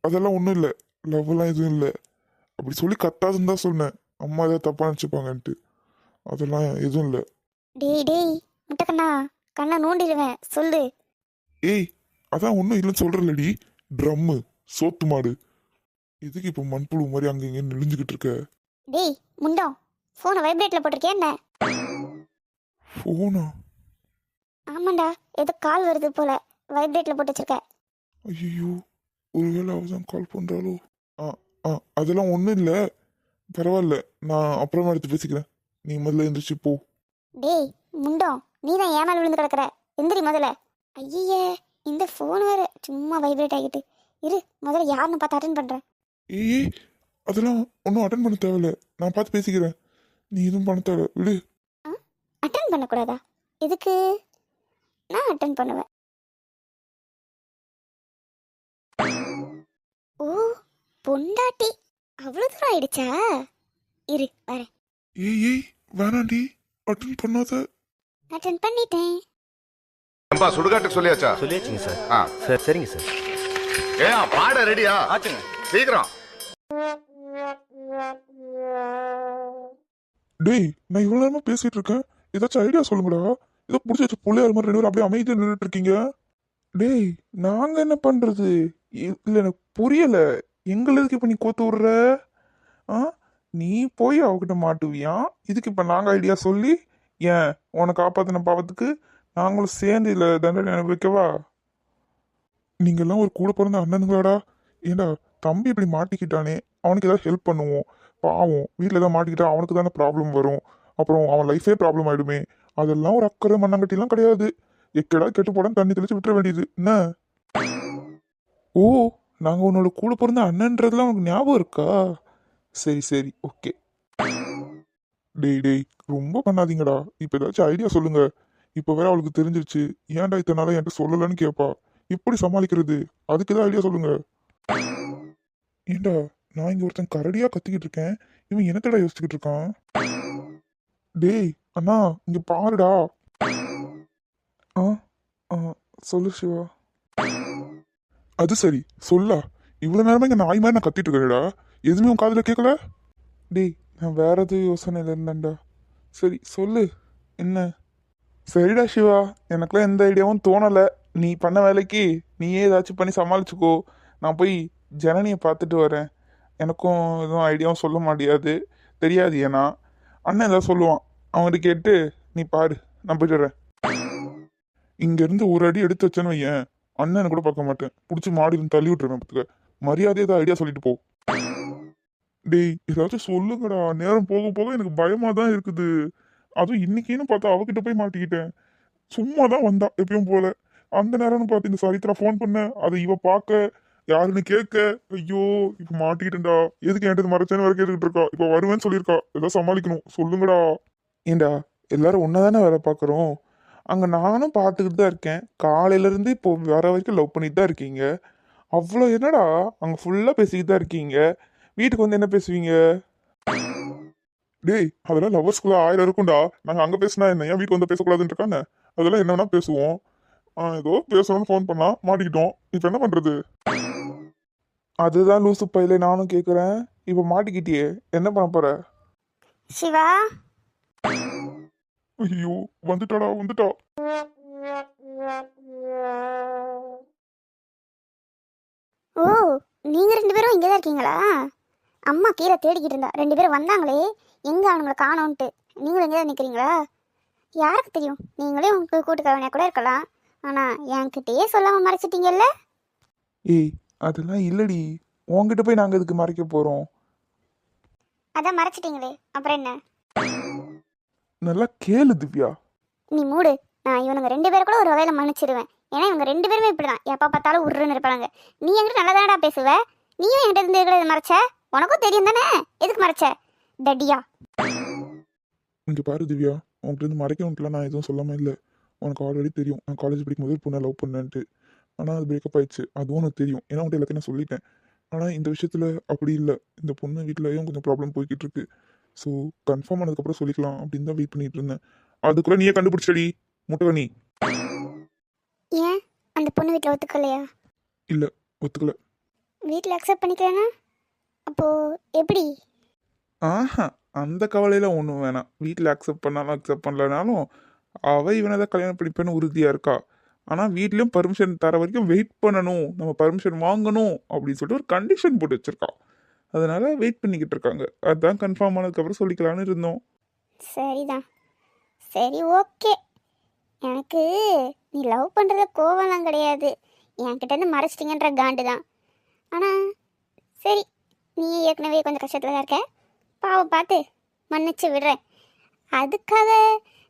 அதெல்லாம் ஒன்றும் இல்லை, லவ்லாம் எதுவும் இல்லை. அப்படி சொல்லி கத்தாதுன்னு தான் சொன்னேன். அம்மா ஏதாவது தப்பாக நினச்சிப்பாங்கன்ட்டு. அதெல்லாம் எதுவும் இல்லை. டேய் டேய் முட்டைக்கண்ணா, கண்ணை நோண்டிடுவேன், சொல்லு. ஏய், அதான் ஒன்றும் இல்லைன்னு சொல்கிறல்லடி. ட்ரம்மு சோத்து மாடு. எதுக்கு இப்போ மண்புழு மாதிரி அங்கே இங்கே நெளிஞ்சுக்கிட்டு இருக்க? டேய் முண்டம், ஃபோனை வைப்ரேட்டில் போட்டிருக்கேன் என்ன? ஃபோனா? ஆமாண்டா, ஏதோ கால் வருது போல, வைப்ரேட்டில் போட்டு வச்சிருக்க. ஐயோ, ஒருவேளை அவதான் கால் பண்ணுறாளோ? அதெல்லாம் ஒன்றும் இல்லை, பரவாயில்ல. நான் அப்புறமா எடுத்து பேசிக்கிறேன். நீ முதல்ல எந்திரிச்சு போ. டேய் முண்டம், நீ தான் ஏமால் விழுந்து கிடக்குற, எந்திரி முதல்ல. ஐயே, இந்த ஃபோன் வேற சும்மா வைப்ரேட் ஆகிட்டு. இரு முதல்ல யாருன்னு பார்த்து அட்டன் பண்ணுறேன். ஏய், அதெல்லாம் ஒன்றும் அட்டன் பண்ண தேவையில்ல, நான் பார்த்து பேசிக்கிறேன். நீ எதுவும் பண்ண தேவை, விடு. அட்டன் பண்ணக்கூடாதா? எதுக்கு? நான் அட்டன் பண்ணுவேன். ஓ, பொண்டாட்டி அவ்வளோ தூரம் ஆயிடுச்சா? இரு வரேன். ஏய் வேணாண்டி, அட்டன் பண்ணாத. அட்டன் பண்ணிட்டேன். ஏம்பா சுடுகாட்டுக்கு சொல்லியாச்சா? சொல்லியாச்சுங்க சார். ஆ சார் சரிங்க சார். ஏன் பாட ரெடியா? ஆச்சுங்க. சீக்கிரம். டேய் நான் இவ்வளவு நேரமா பேசிட்டு இருக்கேன், ஏதாச்சும் ஐடியா சொல்லுங்கடா. ஏதோ புடிச்சு வச்சு பிள்ளையார் மாதிரி 2 பேரும் அப்படியே அமைதியா நின்றுட்டு இருக்கீங்க. டேய் நாங்க என்ன பண்றது? இல்ல எனக்கு புரியல. எங்களுக்கு இப்ப நீ கோத்து விடுற? ஆ நீ போய் அவகிட்ட மாட்டுவியா? இதுக்கு இப்ப நாங்க ஐடியா சொல்லி ஏன் உன்னை காப்பாத்தின பாவத்துக்கு நாங்களும் சேர்ந்து இல்ல தண்டனை அனுபவிக்கவா? நீங்கெல்லாம் ஒரு கூட பிறந்த அண்ணனுங்களாடா. ஏண்டா தம்பி இப்படி மாட்டிக்கிட்டானே, அவனுக்கு ஏதாவது ஹெல்ப் பண்ணுவோம். பாவம் வீட்டில் ஏதாவது மாட்டிக்கிட்டா அவனுக்கு தானே ப்ராப்ளம் வரும். அப்புறம் அவன் லைஃபே ப்ராப்ளம் ஆயிடுமே. அதெல்லாம் ஒரு அக்கறை மண்ணாங்கட்டிலாம் கிடையாது. எக்கடா கெட்டு போடான்னு தண்ணி தெளிச்சு விட்டுற வேண்டியது என்ன? ஓ நாங்க உன்னோட கூட பிறந்த அண்ணன்றதுலாம் உனக்கு ஞாபகம் இருக்கா? சரி சரி ஓகே. டேய் டேய் ரொம்ப பண்ணாதீங்கடா. இப்போ ஏதாச்சும் ஐடியா சொல்லுங்க. இப்போ வேற அவளுக்கு தெரிஞ்சிருச்சு. ஏன்டா இத்தனை நாளா என்கிட்ட சொல்லலன்னு கேட்பா. எப்படி சமாளிக்கிறது? அதுக்கு ஏதாவது ஐடியா சொல்லுங்க. ஏண்டா நான் இங்க ஒருத்தன் கரடியா கத்திக்கிட்டு இருக்கேன், இவன் என்னத்தடா யோசிச்சுக்கிட்டு இருக்கான்? டேய் அண்ணா இங்க பாருடா. ஆ ஆ சொல்லு சிவா. அது சரி சொல்லா. இவ்வளவு நேரமா இங்க நாய் மாதிரி நான் கத்திட்டு இருக்கேன்டா, எதுவுமே உன் காதுல கேட்கல? டேய் நான் வேற எதுவும் யோசனையில இருந்தேன்டா. சரி சொல்லு என்ன? சரிடா சிவா, எனக்குலாம் எந்த ஐடியாவும் தோணல. நீ பண்ண வேலைக்கு நீயே ஏதாச்சும் பண்ணி சமாளிச்சுக்கோ. நான் போய் ஜனனியை பார்த்துட்டு வரேன். எனக்கும் எதுவும் ஐடியாவும் சொல்ல முடியாது, தெரியாது. ஏன்னா அண்ணன் ஏதாவது சொல்லுவான், அவன்கிட்ட கேட்டு நீ பாரு. நான் போயிட்டு வரேன். இங்கேருந்து ஒரு அடி எடுத்து வச்சேன்னு வையேன், அண்ணனை கூட பார்க்க மாட்டேன், பிடிச்சி மாடியில தள்ளி விட்டுருவேன். பார்த்துக்க, மரியாதை ஏதாவது ஐடியா சொல்லிட்டு போ. டேய் ஏதாச்சும் சொல்லுங்கடா, நேரம் போக போக எனக்கு பயமா தான் இருக்குது. அதுவும் இன்னைக்குன்னு பார்த்தா அவகிட்ட போய் மாட்டிக்கிட்டேன். சும்மா தான் வந்தா எப்பயும் போல. அந்த நேரம்னு பார்த்து இந்த சரித்திரா ஃபோன் பண்ண, அதை இவ பார்க்க யாருன்னு கேட்க, ஐயோ இப்ப மாட்டிக்கிட்டேன்டா. எதுக்கு என்கிட்ட மறைச்சேன்னு வர கேட்டுக்கிட்டு இருக்கா. இப்ப வருவேன்னு சொல்லியிருக்கா. ஏதாவது சமாளிக்கணும், சொல்லுங்கடா. ஏண்டா எல்லாரும் ஒன்னாதானே வேலை பார்க்குறோம். அங்க நானும் பார்த்துக்கிட்டு தான் இருக்கேன். காலையில இருந்து இப்போ வர வரைக்கும் லவ் பண்ணிட்டு தான் இருக்கீங்க. அவ்வளோ என்னடா அங்க ஃபுல்லா பேசிக்கிட்டு தான் இருக்கீங்க. வீட்டுக்கு வந்து என்ன பேசுவீங்க? டேய் அதெல்லாம் லவர்ஸ்குள்ள 1000 இருக்கும்டா. நாங்க அங்க பேசினா என்ன, ஏன் வீட்டுக்கு வந்து பேசக்கூடாதுன்னு இருக்கானே. அதெல்லாம் என்ன வேணா பேசுவோம். ஏதோ பேசணும்னு ஃபோன் பண்ணா மாட்டிக்கிட்டோம். இப்ப என்ன பண்றது? அதுதான் லூசு பையில நானும் கேக்குறேன். இப்ப மாட்டிக்கிட்டியே, என்ன பண்ண போற? சிவா ஐயோ வந்துட்டாடா வந்துட்டா. ஓ நீங்க 2 பேரும் இங்கே தான் இருக்கீங்களா? அம்மா கீழே தேடிக்கிட்டு இருந்தா. 2 பேரும் வந்தாங்களே, எங்க அவனுங்களை காணோன்ட்டு. நீங்களும் எங்கே தான் நிற்கிறீங்களா? யாருக்கு தெரியும், நீங்களே உங்களுக்கு கூட்டுக்கவனையா கூட இருக்கலாம். ஆனா என்கிட்டயே சொல்லாம மறைச்சிட்டீங்கல்ல. ஏய் அதெல்லாம் இல்லடி, உன்கிட்ட போய் நாங்க இதுக்கு மறைக்க போறோம். அதான் மறைச்சிட்டீங்களே, அப்புறம் என்ன? நல்லா கேளு திவ்யா. நீ மூடு. நான் இவனுங்க 2 பேரும் கூட ஒரு வகையில மன்னிச்சிடுவேன். ஏன்னா இவங்க 2 பேருமே இப்படிதான், எப்போ பார்த்தாலும் உருன்னு இருப்பாங்க. நீ என்கிட்ட நல்லா தானடா பேசுவ, நீயும் என்கிட்ட இருந்து இருக்கிறத மறைச்ச. உனக்கும் தெரியும் தானே, எதுக்கு மறைச்ச தடியா? இங்க பாரு திவ்யா, உன்கிட்ட இருந்து மறைக்கணும்ட்டுலாம் நான் எதுவும் சொல்லாம இல்லை. உனக்கு ஆல்ரெடி தெரியும் நான் காலேஜ் படிக்கும் போது ஒரு பொண்ணை லவ் பண்ணேன்ட்டு. ஆனால் அது பிரேக்கப் ஆயிடுச்சு, அதுவும் உனக்கு தெரியும். ஏன்னா உன்ட்ட எல்லாத்தையும் நான் சொல்லிட்டேன். ஆனால் இந்த விஷயத்துல அப்படி இல்லை. இந்த பொண்ணு வீட்லயும் கொஞ்சம் ப்ராப்ளம் போய்கிட்டு இருக்கு. ஸோ கன்ஃபார்ம் ஆனதுக்கப்புறம் சொல்லிக்கலாம் அப்படின்னு தான் வெயிட் பண்ணிட்டு இருந்தேன். அதுக்குள்ள நீயே கண்டுபிடிச்சடி முட்டகனி. ஏன் அந்த பொண்ணு வீட்டில் ஒத்துக்கலையா? இல்லை ஒத்துக்கல. வீட்டில் அக்செப்ட் பண்ணிக்கலனா அப்போ எப்படி? ஆஹா அந்த கவலையில ஒன்றும் வேணாம். வீட்டில் அக்செப்ட் பண்ணாலும் அக்செப்ட் பண்ணலனாலும் அவள் இவனை தான் கல்யாணம் பண்ணிப்பேன்னு உறுதியாக இருக்கா. ஆனால் வீட்லேயும் பர்மிஷன் தர வரைக்கும் வெயிட் பண்ணணும், நம்ம பர்மிஷன் வாங்கணும் அப்படின்னு சொல்லிட்டு ஒரு கண்டிஷன் போட்டு வச்சிருக்கா. அதனால வெயிட் பண்ணிக்கிட்டு இருக்காங்க. அதுதான் கன்ஃபார்ம் ஆனதுக்கப்புறம் சொல்லிக்கலான்னு இருந்தோம். சரிதான், சரி ஓகே. எனக்கு நீ லவ் பண்ணுறத கோவம்லாம் கிடையாது, என்கிட்டருந்து மறைச்சிட்டிங்கன்ற காண்டு தான். ஆனால் சரி, நீ ஏற்கனவே கொஞ்சம் கஷ்டத்தில் தான் இருக்க, பாவம் பார்த்து மன்னிச்சு விடுறேன். அதுக்காக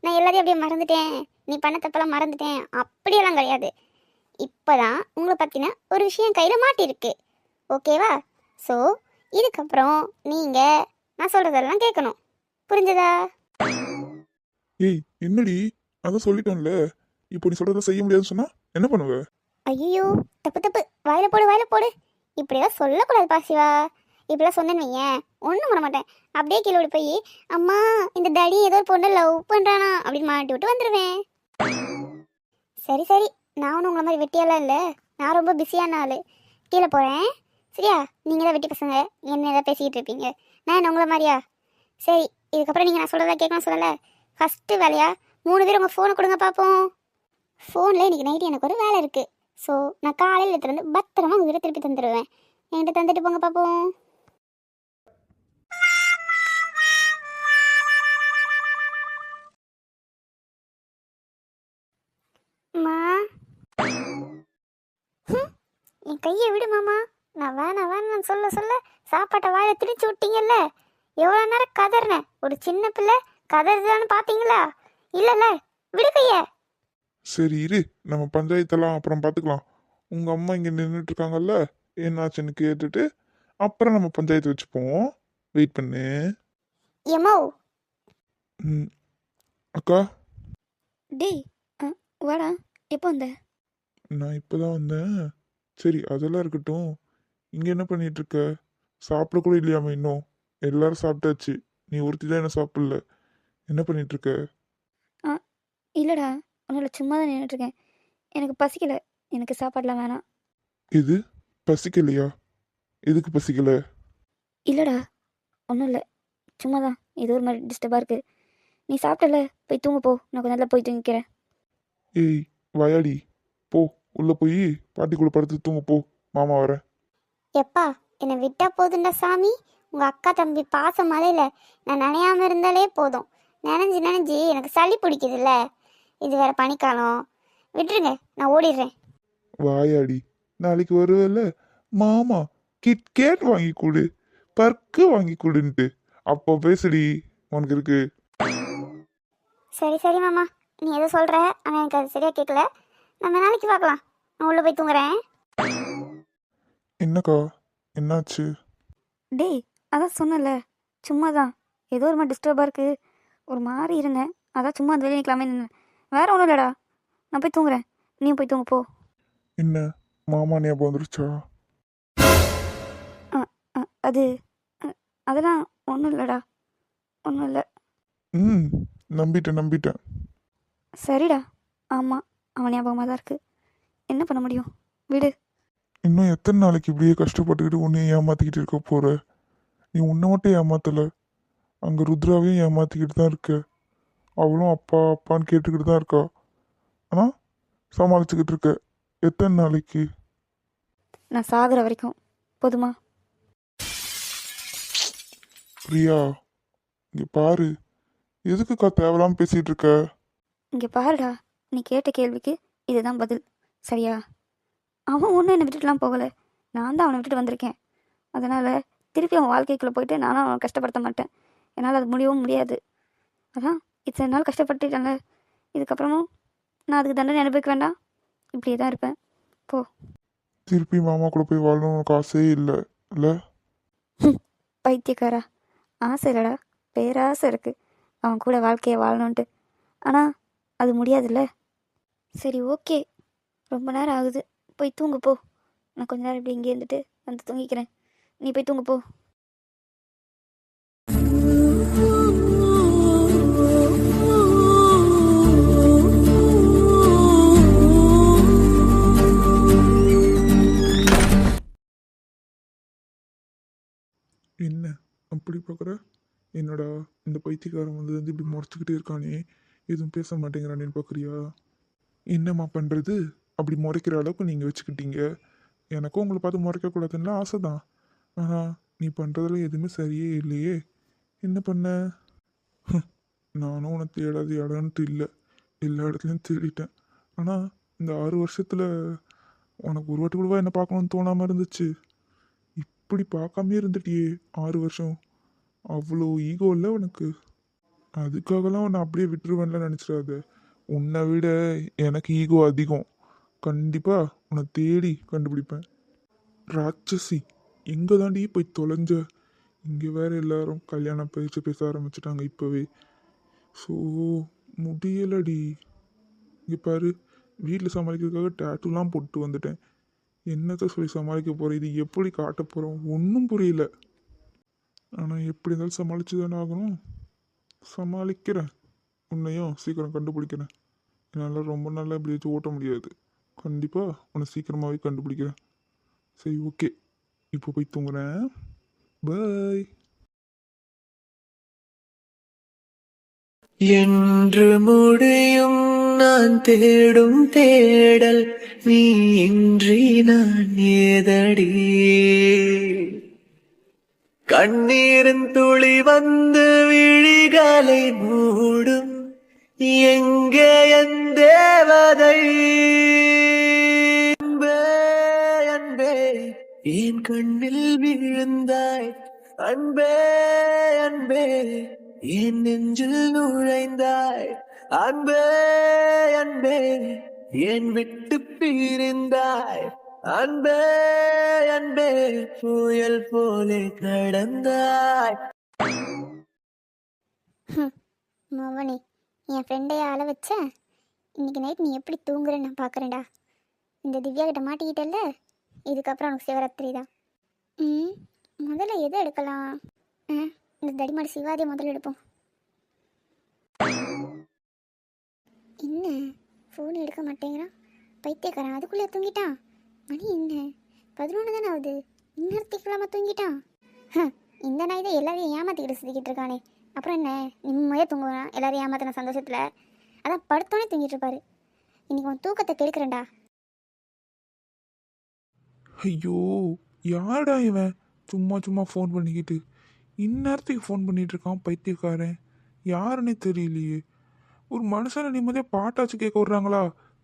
நான் எல்லாத்தையும் அப்படியே மறந்துட்டேன், நீ பண்ண தப்பெல்லாம் மறந்துட்டேன் அப்படியெல்லாம் கிடையாது. இப்போ தான் உங்களை பற்றின ஒரு விஷயம் கையில் மாட்டியிருக்கு, ஓகேவா? ஸோ இதுக்கப்புறம் நீங்கள் நான் சொல்கிறதெல்லாம் கேட்கணும், புரிஞ்சதா? ஏய் என்னடி, அதான் சொல்லிட்டேன்ல. இப்போ நீ சொல்றத செய்ய முடியாதுன்னு சொன்னா என்ன பண்ணுவ? ஐயோ தப்பு தப்பு, வாயில போடு வாயில போடு. இப்படிலாம் சொல்லக்கூடாது பாசிவா. இப்படிலாம் சொன்னேன்னு வையேன், ஒன்றும் பண்ண மாட்டேன். அப்படியே கீழே ஓடி போய் அம்மா இந்த டாடி ஏதோ ஒரு பொண்ணை லவ் பண்ணுறானா அப்படின்னு மாட்டி விட்டு வந்துடுவேன். சரி சரி, நான் ஒன்றும் உங்களை மாதிரி வெட்டியெல்லாம் இல்லை. நான் ரொம்ப பிஸியான ஆள். கீழே போகிறேன். சரியா? நீங்கள் தான் வெட்டி பசங்க, என்ன ஏதாவது பேசிக்கிட்டு இருப்பீங்க. நான் என்ன உங்களை மாதிரியா? சரி, இதுக்கப்புறம் நீங்கள் நான் சொல்கிறதா கேட்கணும் சொல்லலை. ஃபஸ்ட்டு வேலையா 3 பேர் உங்கள் ஃபோனை கொடுங்க பார்ப்போம். ஃபோனில் இன்றைக்கி நைட்டு எனக்கு ஒரு வேலை இருக்குது. ஸோ நான் காலையில் எடுத்துகிட்டு வந்து பத்திரமா உங்கள் திருப்பி தந்துடுவேன். என்கிட்ட தந்துட்டு போங்க பார்ப்போம். மா, என் கையை விடு மாமா. நான் வேணாம் சொல்ல சொல்ல சாப்பாட்டை வாயில திணிச்சு விட்டீங்கல்ல. எவ்வளோ நேரம் கதறினேன். ஒரு சின்ன பிள்ளை கதறுதான்னு பார்த்தீங்களா? இல்லைல்ல, விடு கைய. சரி இரு, நம்ம பஞ்சாயத்தெல்லாம் அப்புறம் பார்த்துக்கலாம். உங்கள் அம்மா இங்கே நின்றுட்டு இருக்காங்கல்ல, என்னாச்சுன்னு கேட்டுட்டு அப்புறம் நம்ம பஞ்சாயத்து வச்சுப்போம். வெயிட் பண்ணு. எமோ. ம். அக்கா, டேய், வாடா. எப்போ வந்த? நான் இப்போ தான் வந்தேன். சரி அதெல்லாம் இருக்கட்டும். இங்கே என்ன பண்ணிட்டு இருக்க? சாப்பிட கூட இல்லையாம இன்னும்? எல்லாரும் சாப்பிட்டாச்சு, நீ ஒருத்தி தான் என்ன சாப்பிடல. என்ன பண்ணிட்டு இருக்க? இல்லைடா, ஒன்றும் இல்லை, சும்மா தான் நின்றுட்டுருக்கேன். எனக்கு பசிக்கலை, எனக்கு சாப்பாடெலாம் வேணாம். இது பசிக்கலையா? எதுக்கு பசிக்கல? இல்லைடா, ஒன்றும் இல்லை, சும்மா தான் ஏதோ ஒரு மாதிரி டிஸ்டர்பாக இருக்குது. நீ சாப்பிட்டல, போய் தூங்க போ. நான் கொஞ்சம் நேரத்தில் போய் தூங்கிக்கிறேன். ஏய் வாயாடி, போ உள்ள போய் பாட்டி கூட படுத்து தூங்க போ. மாமா வரேன். எப்பா, என்னை விட்டா போதுண்டா சாமி. உங்கள் அக்கா தம்பி பாசம் மலையில் நான் நனையாமல் இருந்தாலே போதும். நனைஞ்சு எனக்கு சளி பிடிக்குதுல்ல. இது வேற பனிக்காலம். விட்டுருங்க, நான் ஓடிடுறேன். வாயாடி, நாளைக்கு வருவல்ல, மாமா கிட்கேட் வாங்கி கொடு, பர்க்கு வாங்கி கொடுன்ட்டு. அப்போ பேசுடி, உனக்கு இருக்கு. சரி சரி மாமா, நீ எதோ சொல்கிற, ஆனால் எனக்கு அது சரியாக கேட்கல. நம்ம நாளைக்கு பார்க்கலாம். நான் உள்ளே போய் தூங்குறேன். என்னக்கா, என்னாச்சு? டேய், அதான் சொன்னல, சும்மா தான் ஏதோ ஒரு மாதிரி டிஸ்டர்பாக இருக்குது. ஒரு மாதிரி இருந்தேன், அதான் சும்மா அந்த வெளியே நிற்கலாமே நின்னேன். வேற ஒன்றும் இல்லைடா, நான் போய் தூங்குறேன். நீயும் போய் தூங்க போ. என்ன மாமா ஞாபகம் வந்துருச்சா? அது அதெல்லாம் ஒன்றும் இல்லைடா, ஒன்றும் இல்லை. ம், நம்பிட்டேன். சரிடா, ஆமாம், அவன் ஞாபகமாக தான் இருக்குது. என்ன பண்ண முடியும், விடு. இன்னும் எத்தனை நாளைக்கு இப்படியே கஷ்டப்பட்டுக்கிட்டு உன்னையும் ஏமாத்திக்கிட்டு இருக்க போற? நீ உன்னை மட்டும் ஏமாத்தல, அங்க ருத்ராவையும் ஏமாத்திக்கிட்டு தான் இருக்க. அவளும் அப்பா அப்பான்னு கேட்டுக்கிட்டு தான் இருக்கா. ஆனா சமாளிச்சுக்கிட்டு இருக்க. எத்தனை நாளைக்கு? நான் சாகுற வரைக்கும். போதுமா? பிரியா, இங்க பாரு, எதுக்குக்கா தேவையில்லாம பேசிட்டு இருக்க? இங்கே பாருடா, நீ கேட்ட கேள்விக்கு இதுதான் பதில், சரியா? அவன் ஒன்றும் என்னை விட்டுட்டுலாம் போகலை, நான் தான் அவனை விட்டுட்டு வந்திருக்கேன். அதனால் திருப்பி அவன் வாழ்க்கைக்குள்ளே போயிட்டு நானும் அவனை கஷ்டப்படுத்த மாட்டேன். என்னால் அது முடியவும் முடியாது. அதான் இத்தனை நாள் கஷ்டப்பட்டுட்டேன்ல, இதுக்கப்புறமும் நான் அதுக்கு தண்டனை அனுபவிக்க வேண்டாம். இப்படியே தான் இருப்பேன். போ. திருப்பி மாமா கூட போய் வாழணும்னு உனக்கு ஆசையே இல்லை இல்லை? பைத்தியக்காரா, ஆசை இல்லைடா, பேராசை இருக்குது அவன் கூட வாழ்க்கையை வாழணுன்ட்டு. ஆனால் அது முடியாதுல்ல. சரி, ஓகே, ரொம்ப நேரம் ஆகுது, போய் தூங்கு போ. நான் கொஞ்ச நேரம் இப்படி இங்கே இருந்துட்டு வந்து தூங்கிக்கிறேன். நீ போய் தூங்கு போ. என்ன அப்படி பார்க்குற? என்னடா இந்த பைத்தியக்காரன் வந்து இப்படி முறைச்சிக்கிட்டே இருக்கானே, எதுவும் பேச மாட்டேங்கிறானேன்னு பார்க்குறியா? என்னம்மா பண்ணுறது? அப்படி முறைக்கிற அளவுக்கு நீங்கள் வச்சுக்கிட்டீங்க. எனக்கும் உங்களை பார்த்து முறைக்கக்கூடாதுன்னு ஆசை தான். ஆனால் நீ பண்ணுறதுல எதுவுமே சரியே இல்லையே. என்ன பண்ண? நானும் உன்னை தேடாத இடம்ன்ட்டு இல்லை, எல்லா இடத்துலையும் தேடிட்டேன். ஆனால் இந்த 6 வருஷத்தில் உனக்கு ஒரு வாட்டி கூடவா என்ன பார்க்கணுன்னு தோணாமல் இருந்துச்சு? இப்படி பார்க்காமே இருந்துட்டியே 6 வருஷம். அவ்வளோ ஈகோ இல்லை உனக்கு? அதுக்காகலாம் உன்னை அப்படியே விட்டுருவேன்ல நினச்சிடாத. உன்னை விட எனக்கு ஈகோ அதிகம். கண்டிப்பாக உன்னை தேடி கண்டுபிடிப்பேன். ராட்சசி, எங்கே தாண்டி போய் தொலைஞ்ச? இங்கே வேற எல்லாரும் கல்யாணம் பேச ஆரம்பிச்சிட்டாங்க இப்போவே. ஸோ முடியலடி. இங்கே பாரு, வீட்டில் சமாளிக்கிறதுக்காக டேட்டூலாம் போட்டு வந்துட்டேன். என்னத்தை சொல்லி சமாளிக்க போகிறேன்? இது எப்படி காட்ட போகிறோம் ஒன்றும் புரியல. ஆனால் எப்படி இருந்தாலும் சமாளித்து தானே ஆகணும். சமாளிக்கிறேன், உன்னையும் சீக்கிரம் கண்டுபிடிக்கிறேன். என்னால் ரொம்ப நாளாக இப்படி வச்சு ஓட்ட முடியாது. கண்டிப்பாக உன்னை சீக்கிரமாகவே கண்டுபிடிக்கிறேன். சரி, ஓகே, இப்போ போய் தூங்குறேன். பாய். என்று முடியும் நான் தேடும் தேடல், நீ இன்றி நான் ஏதடி. கண்ணீரின் துளி வந்து விழிகளை மூடும், எங்கே என் தேவதை. அன்பே அன்பே என் கண்ணில் விழுந்தாய், அன்பே அன்பே என் நெஞ்சில் நுழைந்தாய், அன்பே அன்பே என் விட்டு பிரிந்தாய், அன்பே அன்பே புயல் போலே கடந்தாய். மவனி, என் ஃப்ரெண்டைய அழ வச்ச. இன்னைக்கு நைட் நீ எப்படி தூங்குறேன்னு நான் பார்க்குறேன்டா. இந்த திவ்யா கிட்ட மாட்டிக்கிட்டல்ல, இதுக்கப்புறம் உனக்கு சிவராத்திரி தான். முதல்ல எதை எடுக்கலாம்? இந்த தடிமாடி சிவாதியை முதல்ல எடுப்போம். என்ன ஃபோன் எடுக்க மாட்டேங்கிறான் பைத்தியக்காரன், அதுக்குள்ளே தூங்கிட்டான். மணி என்ன 11 தானே ஆகுது, இன்னொருத்திக்கலாமா தூங்கிட்டான். இந்த நாய் தான் எல்லாரையும் ஏமாத்திக்கிட்டு சுற்றிக்கிட்டு இருக்கானே. அப்புறம் என்ன, நிம்மதியாக தூங்குவான் எல்லாரையும் ஏமாத்தின சந்தோஷத்தில். அதான் படுத்தோன்னே தூங்கிட்டு இருப்பாரு. இன்னைக்கு உன் தூக்கத்தை கெடுக்கிறேன்டா. ஐயோ, யாரடா இவன் சும்மா சும்மா ஃபோன் பண்ணிக்கிட்டு இந்நேரத்துக்கு ஃபோன் பண்ணிட்டு இருக்கான் பைத்தியக்காரன்? யாருன்னே தெரியலையே. ஒரு மனுஷனை நிம்மதியாக பாட்டாச்சும் கேட்க விட்றாங்களா?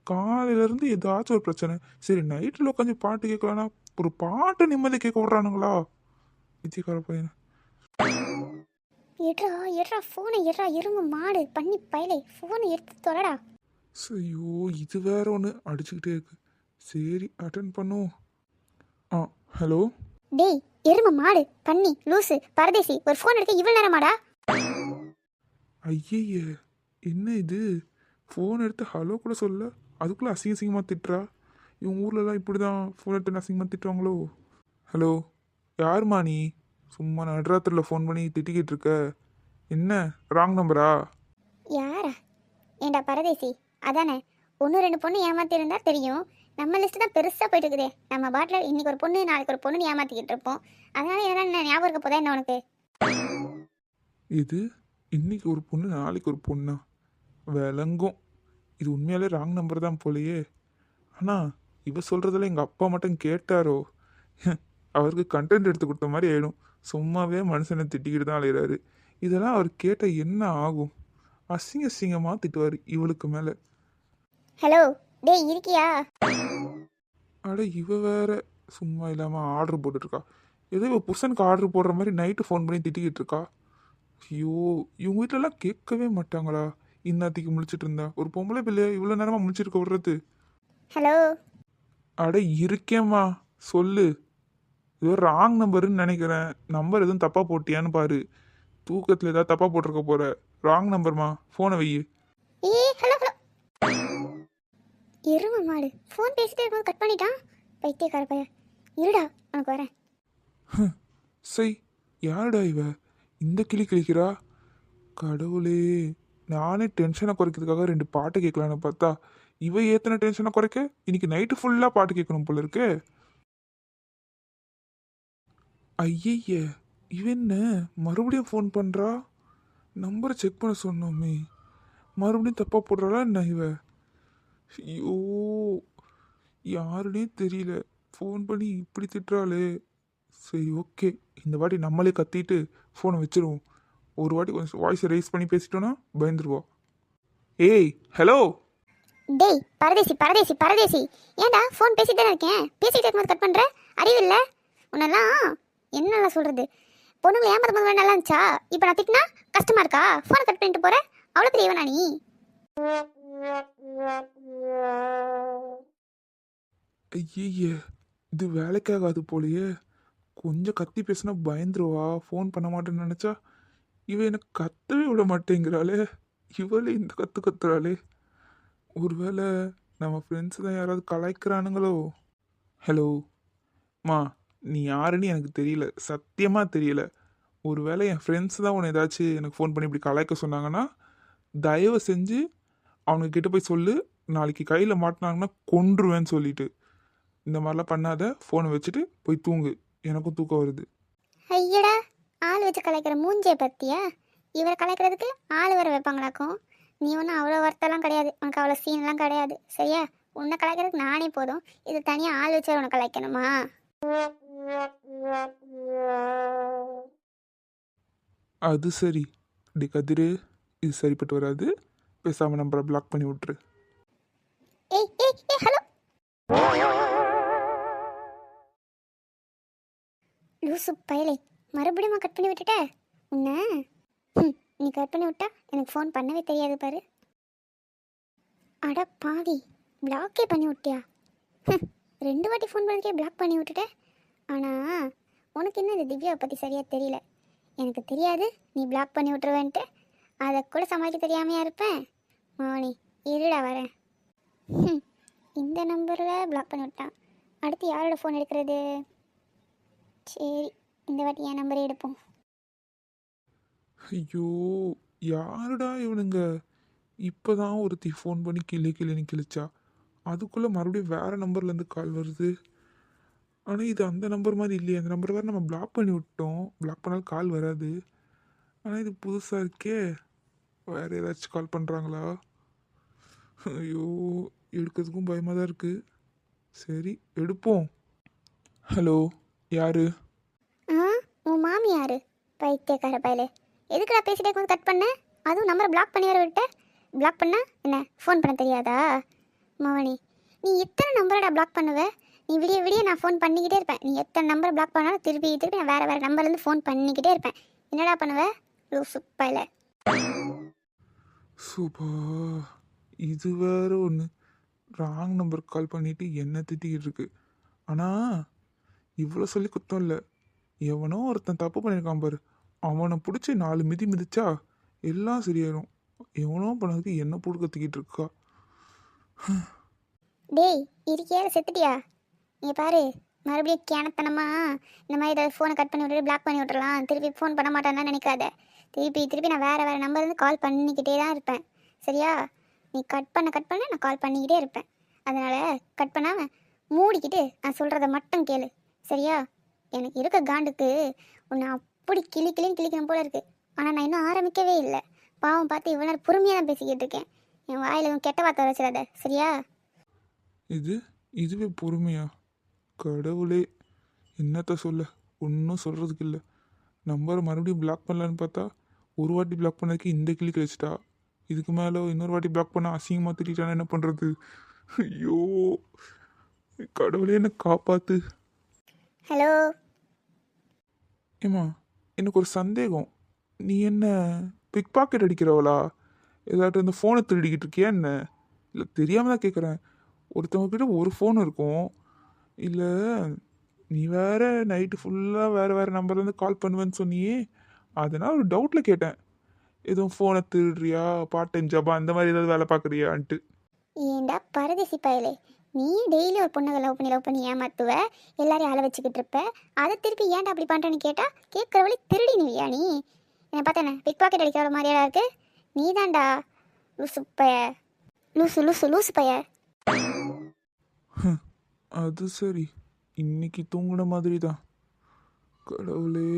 காலையிலேருந்து ஏதாச்சும் ஒரு பிரச்சனை. சரி, நைட்டில் உட்காந்து பாட்டு கேட்கலான்னா ஒரு பாட்டு நிம்மதியாக கேட்க விட்றானுங்களா பைத்தியக்கார பையனை? எட்ரா எட்ரா ஃபோனை எட்ரா, எறும்பு மாடு பண்ணி பயலே, ஃபோனை எடுத்து தொலைடா. ஐயோ, இது வேற ஒன்று அடிச்சுக்கிட்டே இருக்கு. சரி, அட்டன் பண்ணுவோம். ஹலோ. டேய் எறும்பு மாடு பண்ணி லூசு பரதேசி, ஒரு ஃபோன் எடுக்க இவ்வளோ நேரமாடா? ஐயே, என்ன இது? ஃபோன் எடுத்து ஹலோ கூட சொல்ல, அதுக்குள்ளே அசிங்க அசிங்கமாக திட்டுறா. இவங்க ஊர்லலாம் இப்படி தான் ஃபோன் எடுத்து அசிங்கமாக திட்டுவாங்களோ? ஹலோ, யாருமா நீ? சும்மா நடுராத்திரியில் ஃபோன் பண்ணி திட்டிக்கிட்டு இருக்க. என்ன ராங் நம்பரா? யாரா? ஏண்டா பரதேசி, அதானே 1-2 பொண்ணு ஏமாத்திருந்தா தெரியும். நம்ம லிஸ்ட்டு தான் பெருசாக போயிட்டு இருக்குதே. நம்ம பாட்டில் இன்னைக்கு ஒரு பொண்ணு நாளைக்கு ஒரு பொண்ணு ஏமாற்றிக்கிட்டு இருப்போம். அதனால என்ன ஞாபகம் இருக்க போதா என்ன உனக்கு? இது இன்னைக்கு ஒரு பொண்ணு நாளைக்கு ஒரு பொண்ணா? விளங்கும். இது உண்மையாலே ராங் நம்பர் தான் போலையே. ஆனால் இவ சொல்கிறதுல எங்கள் அப்பா மட்டும் கேட்டாரோ, அவருக்கு கண்டென்ட் எடுத்து கொடுத்த மாதிரி ஆகிடும். சும்மாவே மனுஷனை திட்டிக்கிட்டு தான் அலையிறாரு. இதெல்லாம் அவர் கேட்டால் என்ன ஆகும்? அசிங்க அசிங்கமாக திட்டுவார் இவளுக்கு மேலே. ஹலோ டேய் இருக்கியா? அட, இவ வேற சும்மா இல்லாமல் ஆர்டர் போட்டுட்ருக்கா. ஏதோ இவ புருஷனுக்கு ஆர்டர் போடுற மாதிரி நைட்டு ஃபோன் பண்ணி திட்டிக்கிட்டு இருக்கா. ஐயோ, இவங்க வீட்டிலலாம் கேட்கவே மாட்டாங்களா? இன்னத்துக்கு முழிச்சிட்டு இருந்தா ஒரு பொம்பளை பிள்ளைய இவ்வளோ நேரமாக முழிச்சிருக்க விடுறது? ஹலோ. அட இருக்கேம்மா, சொல்லு. ஏதோ ராங் நம்பருன்னு நினைக்கிறேன். நம்பர் எதுவும் தப்பாக போட்டியான்னு பாரு. தூக்கத்தில் ஏதாவது தப்பாக போட்டிருக்க போற. ராங் நம்பர்மா, ஃபோனை வை. Hello hello. எருமை மாடு ஃபோன் பேசிட்டே இருக்கும்போது கட் பண்ணிட்டான் பைத்தியக்கார பையன். இருடா உனக்கு வரேன். சரி, யாருடா இவ இந்த கிளி கிளிக்கிறா? கடவுளே, நானே டென்ஷனை குறைக்கிறதுக்காக 2 பாட்டு கேட்கலான்னு பார்த்தா இவ ஏத்தனை டென்ஷனை குறைக்க இன்னைக்கு நைட்டு ஃபுல்லாக பாட்டு கேட்கணும் போல இருக்கு. ஐய, இவ என்ன மறுபடியும் ஃபோன் பண்ணுறா? நம்பரை செக் பண்ண சொன்னோமே, மறுபடியும் தப்பாக போடுறாளா என்ன இவ? ஐயோ, யாருன்னே தெரியல, ஃபோன் பண்ணி இப்படி திட்டுறாளே. சரி, ஓகே, இந்த வாட்டி நம்மளே கத்திட்டு ஃபோனை வச்சிருவோம். ஒரு வாட்டி கொஞ்சம் வாய்ஸை ரைஸ் பண்ணி பேசிட்டோன்னா பயந்துருவோம். ஏய் ஹலோ. டேய் பரதேசி பரதேசி பரதேசி, ஏன்டா ஃபோன் பேசிட்டு தானே இருக்கேன், பேசிட்டு இருக்கும்போது கட் பண்ணுற? அறிவில்லை உன்னெல்லாம்? என்னெல்லாம் சொல்கிறது? பொண்ணுங்களை ஏமாத்த போது நல்லா இருந்துச்சா? இப்போ நான் திட்டினா கஷ்டமா இருக்கா? ஃபோனை கட் பண்ணிட்டு போகிறேன், அவ்வளோ தெரியவனா நீ? ஐயே, இது வேலைக்காகாது போலையே. கொஞ்சம் கத்தி பேசினா பயந்துருவா. ஃபோன் பண்ண மாட்டேன்னு நினச்சா இவ எனக்கு கத்தவே விட மாட்டேங்கிறாளே. இவளே இந்த கத்துறாளே. ஒருவேளை நம்ம ஃப்ரெண்ட்ஸ் தான் யாராவது கலாய்க்கிறானுங்களோ? ஹலோ மா, நீ யாருன்னு எனக்கு தெரியல, சத்தியமாக தெரியல. ஒருவேளை என் ஃப்ரெண்ட்ஸ் தான் உன்னை ஏதாச்சும் எனக்கு ஃபோன் பண்ணி இப்படி கலாய்க்க சொன்னாங்கன்னா தயவு செஞ்சு அவனுக்கு கிட்ட போய் சொல்லு, நாளைக்கு கையில் மாட்டினாங்கன்னா கொன்றுவேன்னு சொல்லிட்டு. இந்த மாதிரிலாம் பண்ணாத, ஃபோனை வச்சுட்டு போய் தூங்கு. எனக்கும் தூக்கம் வருது. ஐயடா, ஆள் வச்சு கலைக்கிற மூஞ்சே பத்தியா? இவரை கலைக்கிறதுக்கு ஆள் வர வைப்பாங்களாக்கும். நீ ஒன்றும் அவ்வளோ வருத்தம்லாம் கிடையாது, உனக்கு அவ்வளோ சீன்லாம் கிடையாது சரியா? உன்னை கலைக்கிறதுக்கு நானே போதும், இது தனியாக ஆள் வச்சு உனக்கு கலைக்கணுமா? அது சரி. டி கதிரு, இது சரிப்பட்டு வராது. பேசாமல் நம்பரை பிளாக் பண்ணி விட்டுரு. ஏய் ஏய் ஏய், ஹலோ லூசு பயலே, மறுபடியும் கட் பண்ணி விட்டுட்ட உன்னை. நீ கட் பண்ணி விட்டா எனக்கு ஃபோன் பண்ணவே தெரியாது பாரு. அட பாவி, பிளாக்கே பண்ணி விட்டியா? 2 வாட்டி ஃபோன் பண்ணதுக்கே பிளாக் பண்ணி விட்டுட்ட. ஆனால் உனக்கு இன்னும் இந்த திவ்யாவை பற்றி சரியாக தெரியல. எனக்கு தெரியாது நீ பிளாக் பண்ணி விட்டுருவேன்ட்டு. அதை கூட சமாளிக்க தெரியாமையா இருப்பேன். மோனி இருடா வரேன். இந்த நம்பரில் பிளாக் பண்ணி விட்டான். அடுத்து யாரோட ஃபோன் எடுக்கிறது? சரி, இந்த வாட்டி என் நம்பரே எடுப்போம். ஐயோ, யாருடா இவனுங்க? இப்போதான் ஒருத்தி ஃபோன் பண்ணி கிளின்னு கிழிச்சா, அதுக்குள்ளே மறுபடியும் வேறு நம்பர்லேருந்து கால் வருது. ஆனால் இது அந்த நம்பர் மாதிரி இல்லையே. அந்த நம்பர் வேறு நம்ம பிளாக் பண்ணி விட்டோம். பிளாக் பண்ணாலும் கால் வராது. ஆனால் இது புதுசாக இருக்கே. வேறு ஏதாச்சும் கால் பண்ணுறாங்களா? ஐயோ, எடுக்கிறதுக்கும் பயமாக தான் இருக்குது. சரி, எடுப்போம். ஹலோ, யாரு? உன் மாமியார் பைத்தியக்கார பயலே. எதுக்குடா பேசிட்டே வந்து கட் பண்ண? அதுவும் நம்பரை பிளாக் பண்ணி வர விட்ட. பிளாக் பண்ணா என்ன ஃபோன் பண்ண தெரியாதா? மவனி, நீ எத்தனை நம்பரடா பிளாக் பண்ணுவ? நீ விடிய விடிய நான் ஃபோன் பண்ணிக்கிட்டே இருப்பேன். நீ எத்தனை நம்பரை பிளாக் பண்ணாலும் திருப்பி திருப்பி நான் வேறு நம்பர்லேருந்து ஃபோன் பண்ணிக்கிட்டே இருப்பேன். என்னடா பண்ணுவ லூசு பயலே? சூப்பா, இது வேற ஒன்று. ராங் நம்பருக்கு கால் பண்ணிட்டு என்ன திட்டிக்கிட்டு இருக்கு. ஆனால் இவ்வளோ சொல்லி குத்தம் இல்லை. எவனோ ஒருத்தன் தப்பு பண்ணியிருக்கான் பாரு, அவனை பிடிச்சி 4 மிதி மிதிச்சா எல்லாம் சரியாயிடும். எவனோ பண்ணதுக்கு என்ன போட்டு கத்திக்கிட்டு இருக்கா. டேய், இருக்கியா செத்துட்டியா? நீ பாரு, மறுபடியும் கேனத்தனமா இந்த மாதிரி ஏதாவது ஃபோனை கட் பண்ணி விட்டுட்டு பிளாக் பண்ணி விட்டுறலாம், திருப்பி ஃபோன் பண்ண மாட்டான்னு நினைக்காத. திருப்பி திருப்பி நான் வேறு நம்பர்லேருந்து கால் பண்ணிக்கிட்டே தான் இருப்பேன் சரியா? நீ கட் பண்ண நான் கால் பண்ணிக்கிட்டே இருப்பேன். அதனால் கட் பண்ணாமல் மூடிக்கிட்டு நான் சொல்கிறத மட்டும் கேளு சரியா? எனக்கு இருக்க காண்டுக்கு உன்னை அப்படி கிளிக்கணும் போல இருக்குது. ஆனால் நான் இன்னும் ஆரம்பிக்கவே இல்லை. பாவம் பார்த்து இவ்வளோ நேரம் பொறுமையாக தான் பேசிக்கிட்டு இருக்கேன். என் வாயில் கெட்ட வார்த்தை வச்சிடாத சரியா? இதுவே பொறுமையா? கடவுளே, என்னத்த சொல்ல, ஒன்றும் சொல்கிறதுக்கு இல்லை. நம்பரை மறுபடியும் பிளாக் பண்ணலான்னு பார்த்தா ஒரு வாட்டி பிளாக் பண்ணதுக்கு இந்த கிளி கழிச்சிட்டா. இதுக்கு மேலே இன்னொரு வாட்டி பிளாக் பண்ண அசிங்கமாக திட்டானா என்ன பண்ணுறது? ஐயோ கடவுளே, என்னை காப்பாற்று. ஹலோ ஏம்மா, எனக்கு ஒரு சந்தேகம். நீ என்ன பிக் பாக்கெட் அடிக்கிறவளா? ஏதாட்டும் இந்த ஃபோனை திருடிக்கிட்டு இருக்கியா என்ன? இல்லை, தெரியாமல் தான் கேட்குறேன். ஒருத்தவங்க கிட்ட ஒரு ஃபோன் இருக்கும். இல்லை, நீ வேற நைட்டு ஃபுல்லாக வேறு நம்பர்லேருந்து கால் பண்ணுவேன்னு சொன்னியே, அதனால் ஒரு டவுட்டில் கேட்டேன். எதுவும் ஃபோனை திருடுறியா, பார்ட் டைம் ஜாபா, அந்த மாதிரி ஏதாவது வேலை பார்க்குறியான்ட்டு. ஏண்டா பரதேசி பயலே, நீ டெய்லி ஒரு பொண்ணை லவ் பண்ணி ஏமாத்துவ, எல்லாரையும் அழ வச்சுக்கிட்டு இருப்ப. அதை திருப்பி ஏன்டா அப்படி பண்ணுறேன்னு கேட்டால் கேட்குறவழி திருடினுவியா நீ? என்னை பார்த்தேனே பிக் பாக்கெட் அடிக்கிற மாதிரியா இருக்கு? நீ தான்டா லூசு பைய, லூசு பைய. அது சரி, இன்னைக்கு தூங்குன மாதிரி தான். கடவுளே.